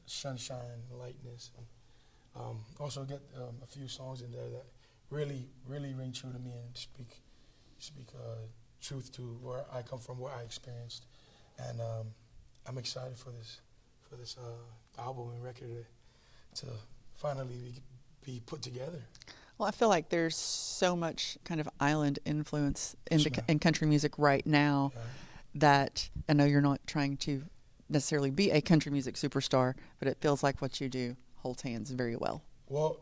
sunshine, lightness, and also get a few songs in there that really ring true to me and speak truth to where I come from, what I experienced, and I'm excited for this album and record to finally be put together. Well, I feel like there's so much kind of island influence in country music right now that I know you're not trying to necessarily be a country music superstar, but it feels like what you do holds hands very well. Well,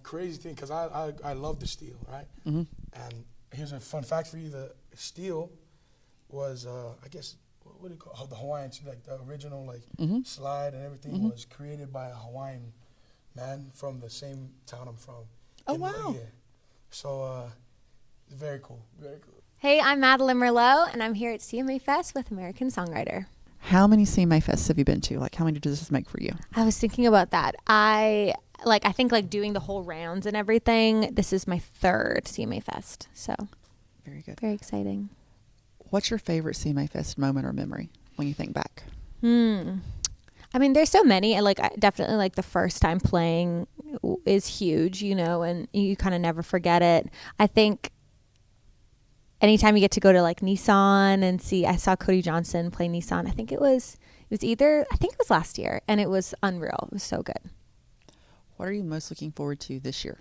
crazy thing, because I love the steel, right? Mm-hmm. And here's a fun fact for you: the steel was, I guess, what do you call it? The Hawaiian, like the original, slide and everything was created by a Hawaiian man from the same town I'm from. Oh, wow. So, very cool, very cool. Hey, I'm Maddie Marlowe, and I'm here at CMA Fest with American Songwriter. How many CMA Fests have you been to? Like, how many does this make for you? I was thinking about that. I think doing the whole rounds and everything, this is my 3rd CMA Fest. So, very good. Very exciting. What's your favorite CMA Fest moment or memory when you think back? I mean, there's so many. Definitely the first time playing is huge, and you kind of never forget it. I think anytime you get to go to Nissan and see, I saw Cody Johnson play Nissan. I think it was last year, and it was unreal. It was so good. What are you most looking forward to this year?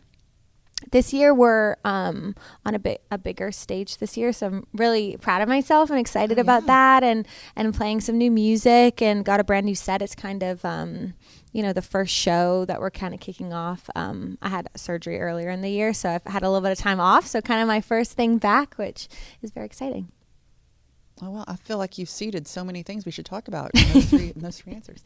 This year we're on a bigger stage this year, so I'm really proud of myself and excited about that, and playing some new music, and got a brand new set. It's kind of the first show that we're kind of kicking off. I had surgery earlier in the year, so I've had a little bit of time off, so kind of my first thing back, which is very exciting. Oh, well, I feel like you've seeded so many things we should talk about in those three answers.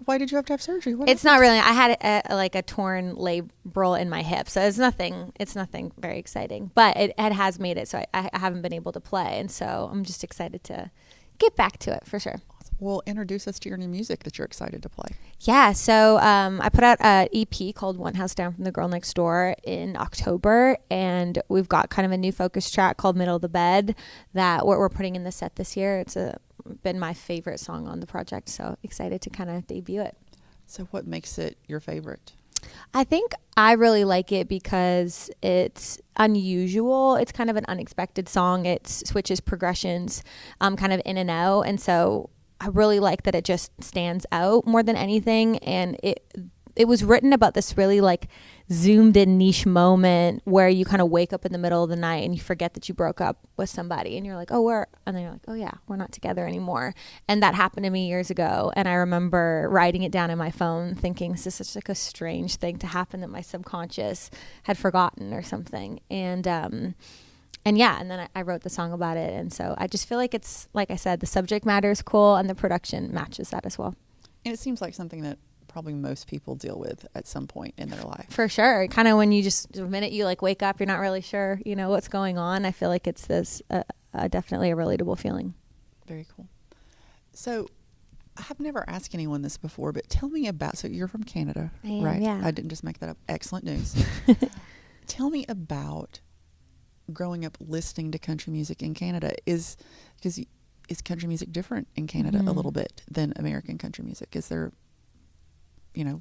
Why did you have to have surgery? It's not really. I had a torn labral in my hip, so it's nothing very exciting. But it has made it so I haven't been able to play, and so I'm just excited to get back to it for sure. Awesome. Well, introduce us to your new music that you're excited to play. Yeah, so I put out an EP called One House Down from the Girl Next Door in October, and we've got kind of a new focus track called Middle of the Bed that we're putting in the set this year. It's been my favorite song on the project, so excited to kind of debut it. So what makes it your favorite? I think I really like it because it's unusual. It's kind of an unexpected song. It switches progressions kind of in and out, and so I really like that it just stands out more than anything, and it was written about this really like zoomed in niche moment where you kind of wake up in the middle of the night and you forget that you broke up with somebody, and you're like, and then you're like, oh yeah, we're not together anymore. And that happened to me years ago, and I remember writing it down in my phone thinking, this is such like a strange thing to happen that my subconscious had forgotten or something. And then I wrote the song about it. And so I just feel like it's, like I said, the subject matter is cool and the production matches that as well. And it seems like something that probably most people deal with at some point in their life. For sure. Kind of when you just, the minute you like wake up, you're not really sure, what's going on. I feel like it's this definitely a relatable feeling. Very cool. So I have never asked anyone this before, but tell me about, so you're from Canada, I am, right? yeah. I didn't just make that up. Excellent news. Tell me about growing up listening to country music in Canada. Is country music different in Canada a little bit than American country music? Is there,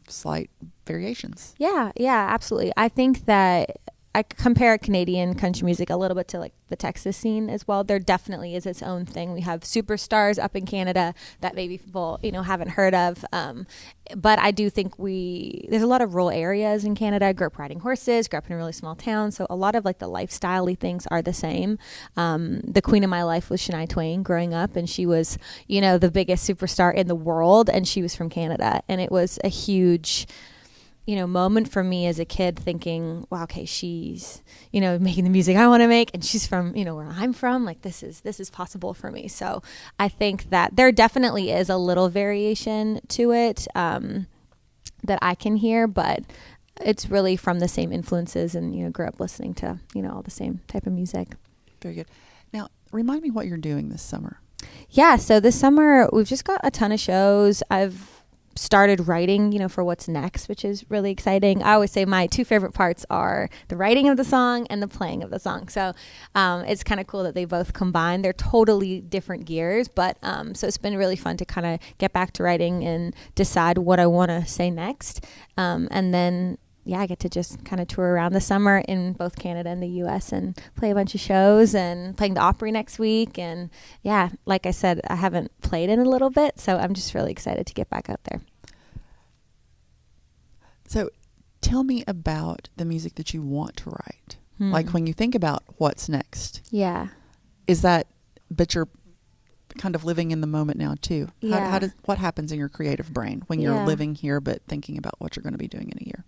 slight variations? Yeah, absolutely. I think that I compare Canadian country music a little bit to like the Texas scene as well. There definitely is its own thing. We have superstars up in Canada that maybe people, haven't heard of. But I do think there's a lot of rural areas in Canada. I grew up riding horses, grew up in a really small town. So a lot of like the lifestyle-y things are the same. The queen of my life was Shania Twain growing up, and she was, the biggest superstar in the world, and she was from Canada. And it was a huge moment for me as a kid thinking, wow, okay, she's, making the music I want to make, and she's from, where I'm from. Like this is possible for me. So I think that there definitely is a little variation to it that I can hear, but it's really from the same influences and, grew up listening to, all the same type of music. Very good. Now, remind me what you're doing this summer. Yeah. So this summer we've just got a ton of shows. I've started writing, for what's next, which is really exciting. I always say my two favorite parts are the writing of the song and the playing of the song. So it's kind of cool that they both combine. They're totally different gears, but so it's been really fun to kind of get back to writing and decide what I want to say next. And then, I get to just kind of tour around the summer in both Canada and the U.S. and play a bunch of shows and playing the Opry next week. And like I said, I haven't played in a little bit, so I'm just really excited to get back out there. So tell me about the music that you want to write. Like when you think about what's next. Yeah. But you're kind of living in the moment now too. Yeah. What happens in your creative brain when you're living here but thinking about what you're going to be doing in a year?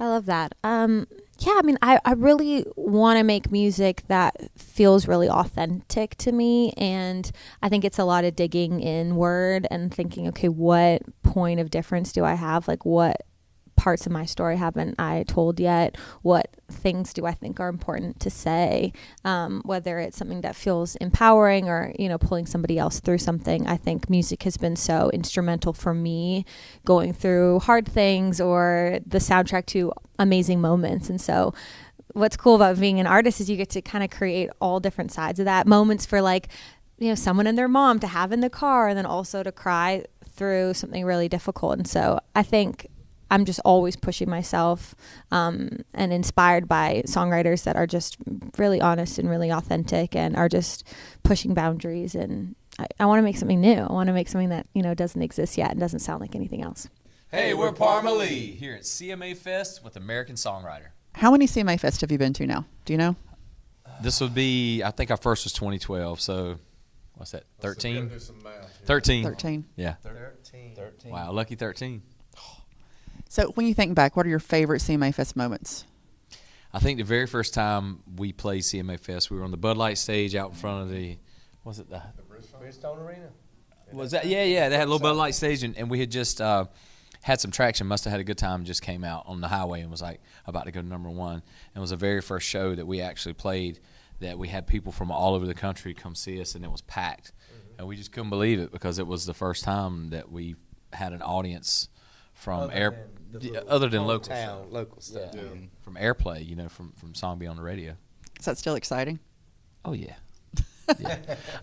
I love that. I really want to make music that feels really authentic to me. And I think it's a lot of digging inward and thinking, okay, what point of difference do I have? Like what parts of my story haven't I told yet? What things do I think are important to say? Whether it's something that feels empowering or, pulling somebody else through something. I think music has been so instrumental for me going through hard things or the soundtrack to amazing moments. And so what's cool about being an artist is you get to kind of create all different sides of that. Moments for like, someone and their mom to have in the car, and then also to cry through something really difficult. And so I think I'm just always pushing myself and inspired by songwriters that are just really honest and really authentic and are just pushing boundaries. And I want to make something new. I want to make something that, doesn't exist yet and doesn't sound like anything else. Hey, we're Parmalee here at CMA Fest with American Songwriter. How many CMA Fest have you been to now? Do you know? This would be, I think our first was 2012, so what's that, 13? 13. 13. Yeah. 13. Wow, lucky 13. So when you think back, what are your favorite CMA Fest moments? I think the very first time we played CMA Fest, we were on the Bud Light stage out in front of the Bridgestone Arena? Was that? Yeah. They had a little Bud Light stage, and we had just had some traction, must have had a good time, just came out on the highway and was like about to go to number one. And it was the very first show that we actually played that we had people from all over the country come see us, and it was packed. And we just couldn't believe it because it was the first time that we had an audience from other than local stuff. Yeah. From airplay, from song being on the radio. Is that still exciting? Oh yeah.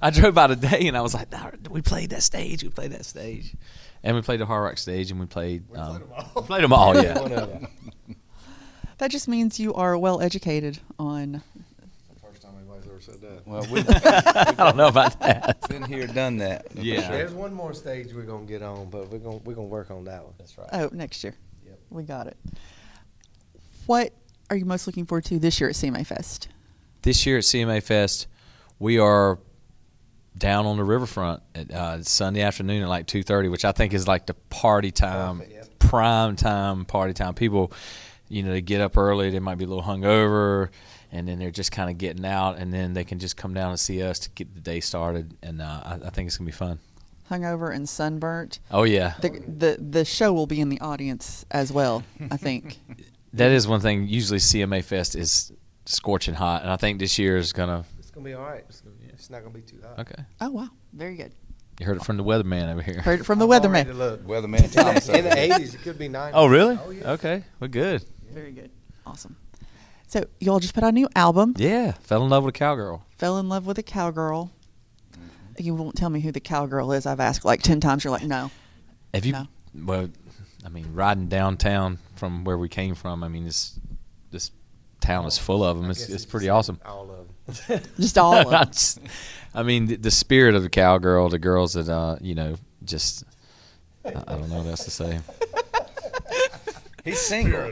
I drove by today and I was like, we played that stage, and we played the Hard Rock stage, and we played them all. Yeah. That just means you are well educated on. First time anybody's ever said that. Well, I don't know about that. Been here, done that. Yeah. There's one more stage we're gonna get on, but we're gonna work on that one. That's right. Oh, next year. Yep. We got it. What are you most looking forward to this year at CMA Fest? This year at CMA Fest, we are down on the riverfront at Sunday afternoon at like 2:30, which I think is like the party time, prime time party time. People, they get up early. They might be a little hungover, and then they're just kind of getting out, and then they can just come down and see us to get the day started. And I think it's gonna be fun. Hungover and sunburnt. Oh yeah. The show will be in the audience as well, I think. That is one thing. Usually CMA Fest is scorching hot, and I think this year is gonna. It's gonna be all right. It's not gonna be too hot. Okay. Oh wow, very good. You heard it from the weatherman over here. Heard it from the weatherman. Weatherman Thomas. In the 80s, it could be 90s. Oh really? Oh, yeah. Okay, we're good. Very good. Awesome. So you all just put out a new album. Yeah, fell in love with a cowgirl. Fell in love with a cowgirl. You won't tell me who the cowgirl is. I've asked like 10 times. You're like, no. Have you? No. Well, I mean, riding downtown from where we came from. I mean, this town is full of them. It's pretty awesome. All of them. Just all of them. I mean, the spirit of the cowgirl, the girls that just I don't know what else to say. He's single.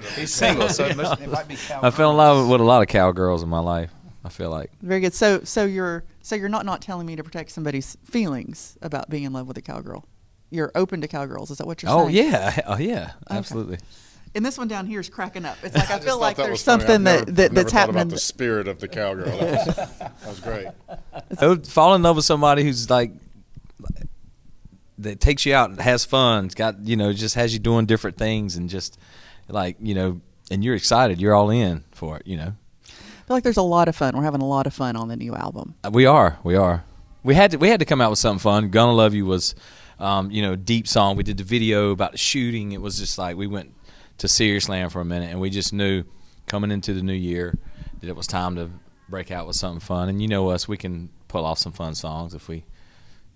So it might be cowgirl. I fell in love with a lot of cowgirls in my life. I feel like. Very good. So you're not telling me to protect somebody's feelings about being in love with a cowgirl. You're open to cowgirls. Is that what you're saying? Oh yeah. Oh yeah. Absolutely. And this one down here is cracking up. It's like I feel like that there's was funny. something I've never that's thought happening. about the spirit of the cowgirl. That was great. I would fall in love with somebody who's like that takes you out and has fun. It's got just has you doing different things and just like and you're excited. You're all in for it. I feel like there's a lot of fun. We're having a lot of fun on the new album. We are. We had to come out with something fun. Gonna Love You was, deep song. We did the video about the shooting. It was just like we went to Serious Land for a minute, and we just knew coming into the new year that it was time to break out with something fun. And us, we can pull off some fun songs if we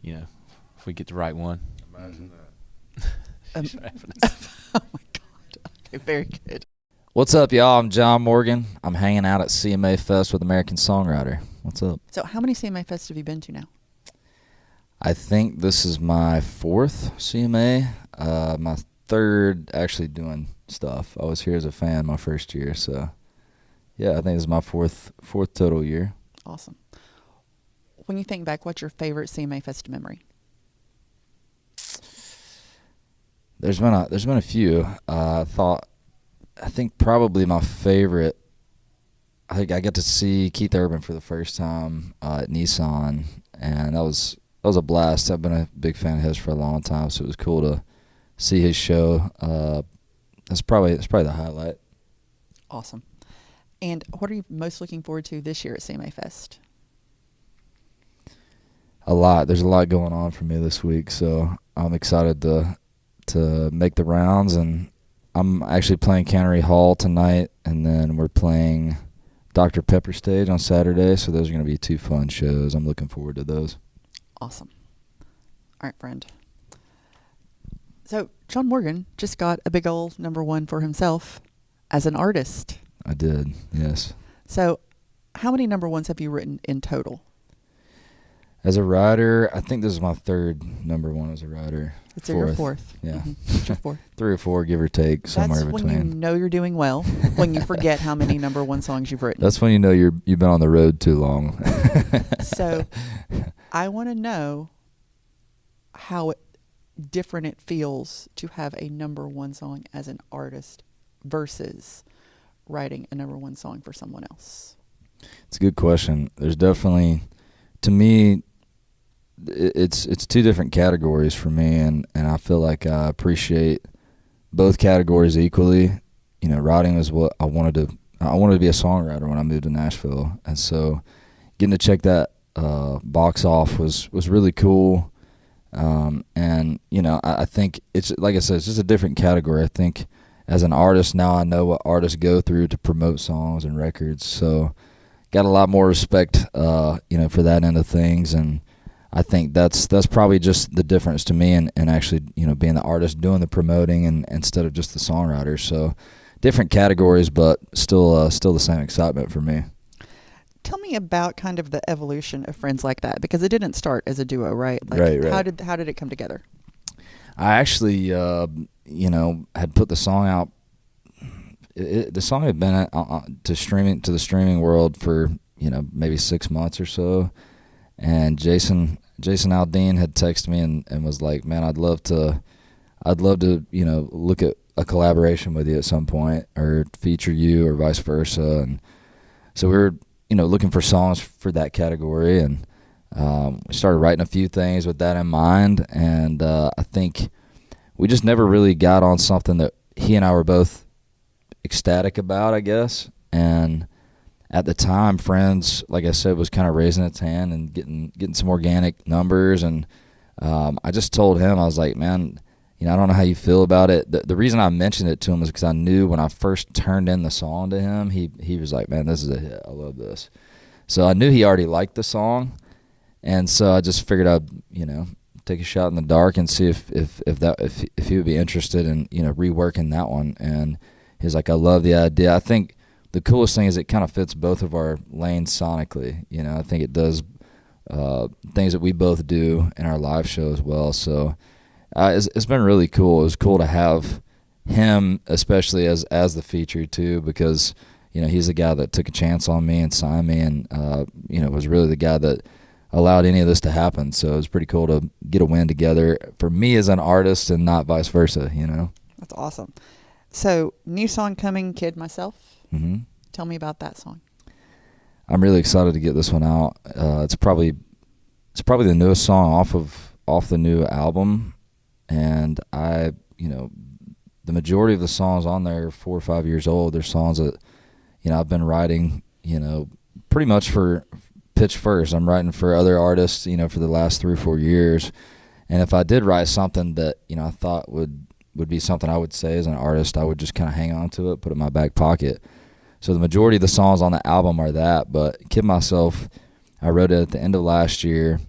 get the right one. Imagine that. Oh my God. Okay, very good. What's up, y'all? I'm Johnmorgan. I'm hanging out at CMA Fest with American Songwriter. What's up? So how many CMA Fests have you been to now? I think this is my 4th CMA. My 3rd actually doing stuff. I was here as a fan my first year. So, yeah, I think this is my fourth total year. Awesome. When you think back, what's your favorite CMA Fest memory? There's been a few. I think probably my favorite, I think I got to see Keith Urban for the first time at Nissan, and that was a blast. I've been a big fan of his for a long time, so it was cool to see his show. That's probably the highlight. Awesome. And what are you most looking forward to this year at CMA Fest? A lot. There's a lot going on for me this week, so I'm excited to make the rounds, and I'm actually playing Cannery Hall tonight, and then we're playing Dr. Pepper Stage on Saturday, so those are going to be 2 fun shows. I'm looking forward to those. Awesome. All right, friend. So Johnmorgan just got a big old #1 for himself as an artist. I did, yes. So how many #1s have you written in total? As a writer, I think this is my 3rd #1 as a writer. It's your 4th. Yeah. Mm-hmm. It's your 4th. 3 or 4, give or take, somewhere in between. That's when you know you're doing well, when you forget how many #1 songs you've written. That's when you know you've been on the road too long. So I want to know how different it feels to have a #1 song as an artist versus writing a #1 song for someone else. It's a good question. There's definitely, to me, it's 2 different categories for me, and I feel like I appreciate both categories equally. Writing is what I wanted to be a songwriter when I moved to Nashville, and so getting to check that box off was really cool. And I think it's, like I said, it's just a different category. I think as an artist now, I know what artists go through to promote songs and records, so got a lot more respect for that end of things, and I think that's probably just the difference to me and actually being the artist doing the promoting and instead of just the songwriter. So different categories, but still the same excitement for me. Tell me about kind of the evolution of Friends Like That, because it didn't start as a duo, right? Like, right. How did it come together? I actually had put the song out the song had been to the streaming world for maybe 6 months or so, and Jason Aldean had texted me and was like, man, I'd love to look at a collaboration with you at some point, or feature you, or vice versa. And so we were looking for songs for that category, and we started writing a few things with that in mind, and I think we just never really got on something that he and I were both ecstatic about, I guess. And at the time, Friends, like I said, was kind of raising its hand and getting some organic numbers, and I just told him, I was like, man, I don't know how you feel about it. The reason I mentioned it to him was because I knew when I first turned in the song to him, he was like, man, this is a hit. I love this. So I knew he already liked the song, and so I just figured I'd take a shot in the dark and see if he would be interested in reworking that one. And he's like, I love the idea. I think the coolest thing is it kind of fits both of our lanes sonically. I think it does things that we both do in our live show as well. So it's been really cool. It was cool to have him, especially as the feature too, because he's the guy that took a chance on me and signed me, and was really the guy that allowed any of this to happen. So it was pretty cool to get a win together for me as an artist, and not vice versa. That's awesome. So new song coming, Kid Myself. Mm-hmm. Tell me about that song. I'm really excited to get this one out. It's probably the newest song off the new album, and the majority of the songs on there are 4 or 5 years old. They're songs that I've been writing pretty much for pitch first. I'm writing for other artists for the last 3 or 4 years, and if I did write something that I thought would be something I would say as an artist, I would just kind of hang on to it, put it in my back pocket. So the majority of the songs on the album are that, but Kid Myself, I wrote it at the end of last year,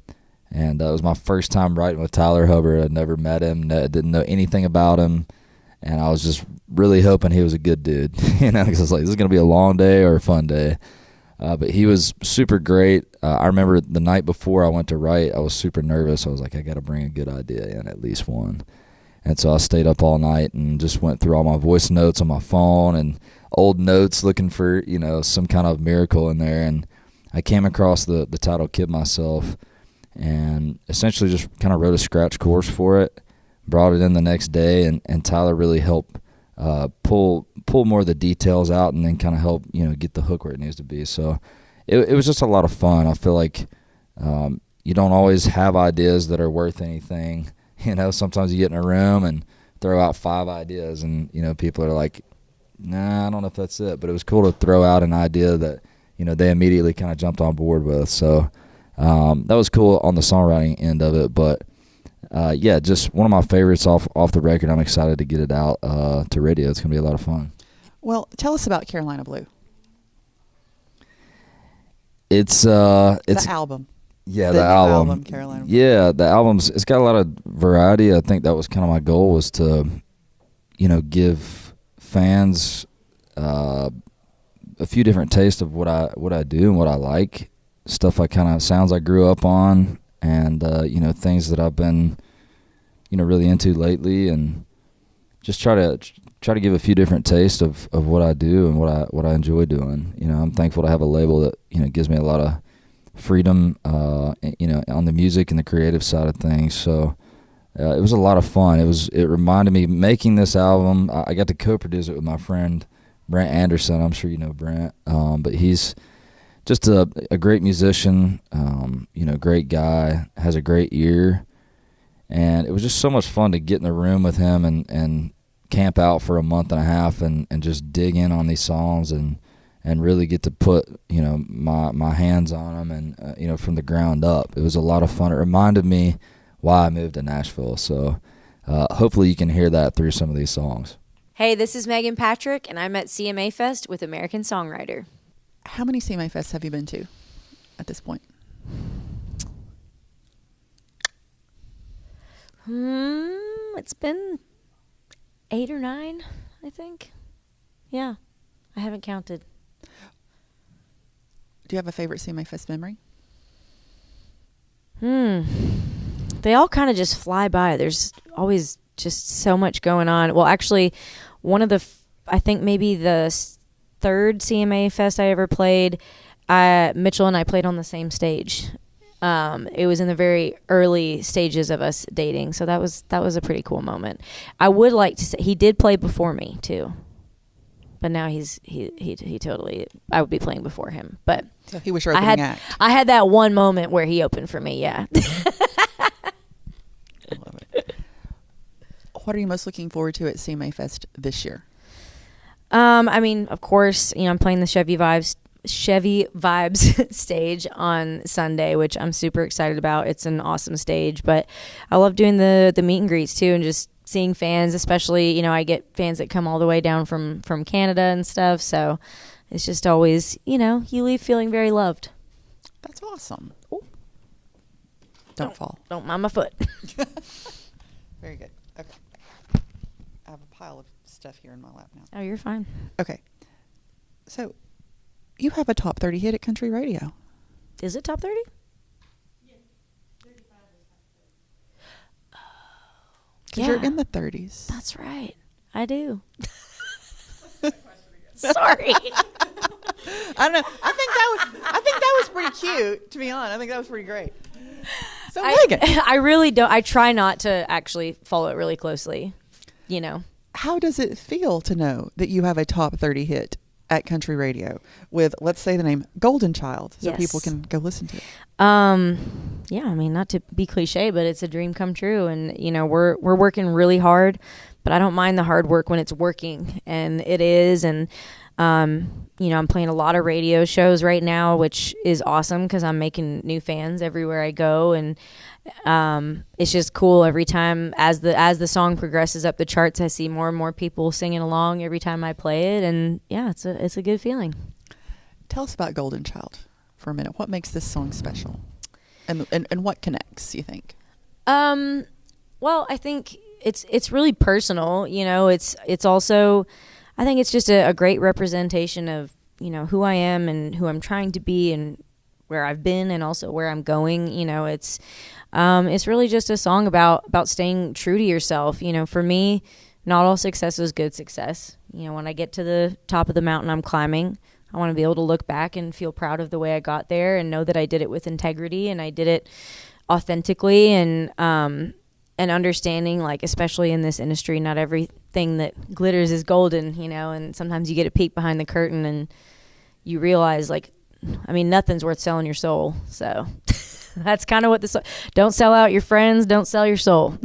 and it was my first time writing with Tyler Hubbard. I'd never met him, didn't know anything about him, and I was just really hoping he was a good dude, because I was like, this is going to be a long day or a fun day. But he was super great. I remember the night before I went to write, I was super nervous. I was like, I got to bring a good idea in, at least one. And so I stayed up all night and just went through all my voice notes on my phone and old notes looking for, some kind of miracle in there. And I came across the title Kid Myself, and essentially just kind of wrote a scratch course for it, brought it in the next day, and Tyler really helped pull more of the details out, and then kind of help get the hook where it needs to be. So it was just a lot of fun. I feel like you don't always have ideas that are worth anything. Sometimes you get in a room and throw out 5 ideas, and people are like, nah, I don't know if that's it. But it was cool to throw out an idea that they immediately kind of jumped on board with. So that was cool on the songwriting end of it. But yeah, just one of my favorites off the record. I'm excited to get it out to radio. It's gonna be a lot of fun. Well, tell us about Carolina Blue. It's the album. Yeah, the album. Carolina. Yeah, the album's, it's got a lot of variety. I think that was kind of my goal, was to, give fans a few different tastes of what I do and what I like. Stuff sounds I grew up on, and things that I've been really into lately, and just try to give a few different tastes of what I do and what I enjoy doing. I'm thankful to have a label that gives me a lot of freedom on the music and the creative side of things. So it was a lot of fun. It reminded me, making this album, I got to co-produce it with my friend Brent Anderson. I'm sure you know Brent, but he's just a great musician, great guy, has a great ear, and it was just so much fun to get in the room with him and camp out for a month and a half and just dig in on these songs and really get to put my hands on them and from the ground up. It was a lot of fun. It reminded me why I moved to Nashville. So hopefully you can hear that through some of these songs. Hey, this is Megan Patrick, and I'm at CMA Fest with American Songwriter. How many CMA Fests have you been to at this point? It's been 8 or 9, I think. Yeah, I haven't counted. Do you have a favorite CMA Fest memory? They all kind of just fly by. There's always just so much going on. Well, actually, one of the I think maybe the third CMA Fest I ever played, Mitchell and I played on the same stage. It was in the very early stages of us dating, so that was a pretty cool moment. I would like to say he did play before me too, but now he totally, I would be playing before him. But so he was your opening act. I had that one moment where he opened for me. Yeah. I love it. What are you most looking forward to at CMA Fest this year? I mean, of course, I'm playing the Chevy Vibes stage on Sunday, which I'm super excited about. It's an awesome stage, but I love doing the meet and greets too, and just seeing fans, especially, I get fans that come all the way down from Canada and stuff. So it's just always, you leave feeling very loved. That's awesome. Ooh. Don't fall. Don't mind my foot. Very good. Okay. I have a pile of stuff here in my lap now. Oh, you're fine. Okay. So you have a top 30 hit at country radio. Is it top 30? Yeah. 35 is top 30. Because you're in the 30s. That's right. I do. Sorry. I don't know. I think that was pretty cute, to be honest. I think that was pretty great. So Megan. I really don't. I try not to actually follow it really closely, How does it feel to know that you have a top 30 hit at country radio with, let's say, the name Golden Child, so people can go listen to it? Yeah, I mean, not to be cliche, but it's a dream come true, and we're working really hard, but I don't mind the hard work when it's working, and it is. And I'm playing a lot of radio shows right now, which is awesome because I'm making new fans everywhere I go, and it's just cool every time as the song progresses up the charts. I see more and more people singing along every time I play it, and yeah, it's a good feeling. Tell us about Golden Child for a minute. What makes this song special, and what connects, you think? Well, I think it's really personal. It's also, I think it's just a great representation of who I am and who I'm trying to be and where I've been and also where I'm going. It's really just a song about staying true to yourself. For me, not all success is good success. When I get to the top of the mountain I'm climbing, I want to be able to look back and feel proud of the way I got there and know that I did it with integrity and I did it authentically, and understanding, like, especially in this industry, not everything that glitters is golden, and sometimes you get a peek behind the curtain and you realize, like, I mean, nothing's worth selling your soul. So that's kind of what don't sell out your friends, don't sell your soul.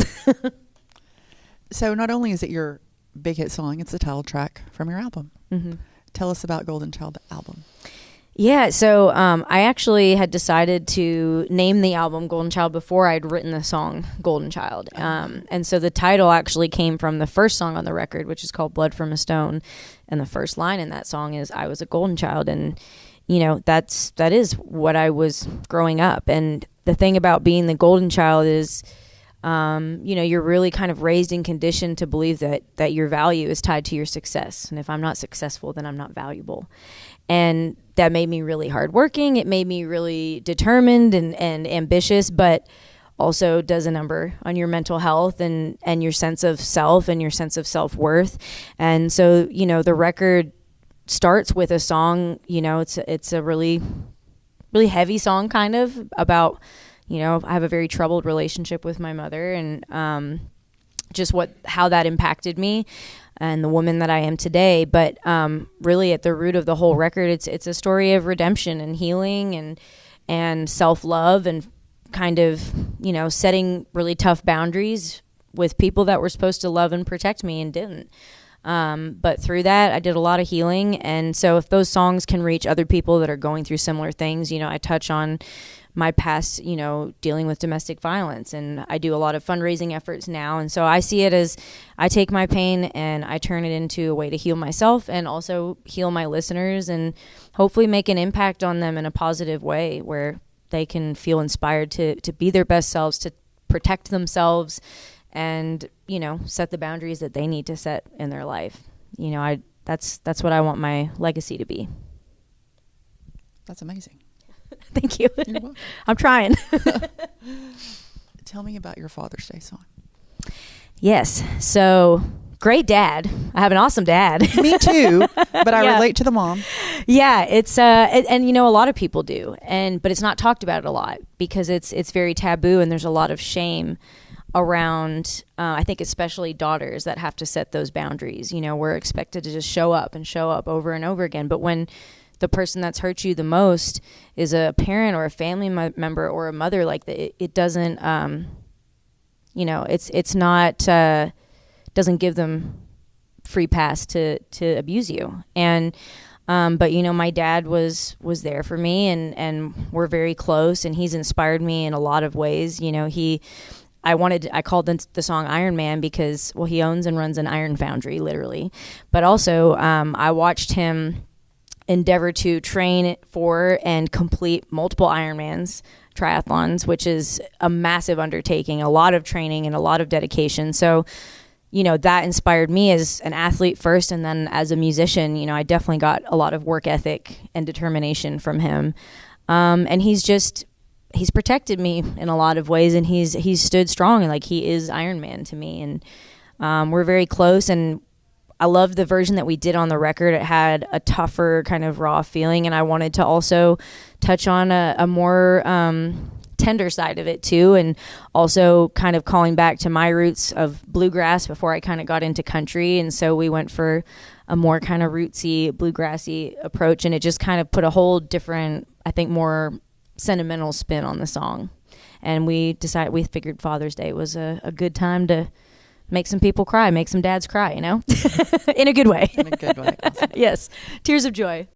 So not only is it your big hit song, it's the title track from your album. Mm-hmm. Tell us about Golden Child, the album. Yeah, so I actually had decided to name the album Golden Child before I'd written the song Golden Child. And so the title actually came from the first song on the record, which is called Blood from a Stone. And the first line in that song is, I was a golden child. And, that is what I was growing up. And the thing about being the golden child is, you're really kind of raised and conditioned to believe that your value is tied to your success. And if I'm not successful, then I'm not valuable. And that made me really hardworking. It made me really determined and ambitious, but also does a number on your mental health and your sense of self and your sense of self-worth. And so, the record starts with a song, it's a really, really heavy song kind of about, I have a very troubled relationship with my mother and just how that impacted me and the woman that I am today. But really at the root of the whole record, it's a story of redemption and healing and self-love and kind of, setting really tough boundaries with people that were supposed to love and protect me and didn't. But through that, I did a lot of healing. And so if those songs can reach other people that are going through similar things, I touch on my past, dealing with domestic violence, and I do a lot of fundraising efforts now. And so I see it as I take my pain and I turn it into a way to heal myself and also heal my listeners and hopefully make an impact on them in a positive way where they can feel inspired to be their best selves, to protect themselves and, set the boundaries that they need to set in their life. That's what I want my legacy to be. That's amazing. Thank you. You're welcome. I'm trying. Tell me about your Father's Day song. Yes. So great dad. I have an awesome dad. Me too, but I Yeah. relate to the mom. Yeah, it's and you know, a lot of people do, but it's not talked about a lot because it's very taboo, and there's a lot of shame around. I think especially daughters that have to set those boundaries. You know, we're expected to just show up over and over again, but when the person that's hurt you the most is a parent or a family member or a mother, like it doesn't, you know, it's not doesn't give them free pass to abuse you. And but you know, my dad was there for me, and we're very close, and he's inspired me in a lot of ways. You know, I called the song Iron Man because, well, he owns and runs an iron foundry, literally, but also I watched him endeavor to train for and complete multiple Ironmans, triathlons, which is a massive undertaking, a lot of training and a lot of dedication. So, you know, that inspired me as an athlete first, and then as a musician. You know, I definitely got a lot of work ethic and determination from him. And he's protected me in a lot of ways, and he's stood strong, and like, he is Iron Man to me. And we're very close, and I love the version that we did on the record. It had a tougher kind of raw feeling, and I wanted to also touch on a more tender side of it too, and also kind of calling back to my roots of bluegrass before I kind of got into country. And so we went for a more kind of rootsy, bluegrassy approach, and it just kind of put a whole different, I think, more sentimental spin on the song. And we figured Father's Day was a good time to make some people cry, make some dads cry, you know, in a good way. In a good way. Awesome. Yes. Tears of joy.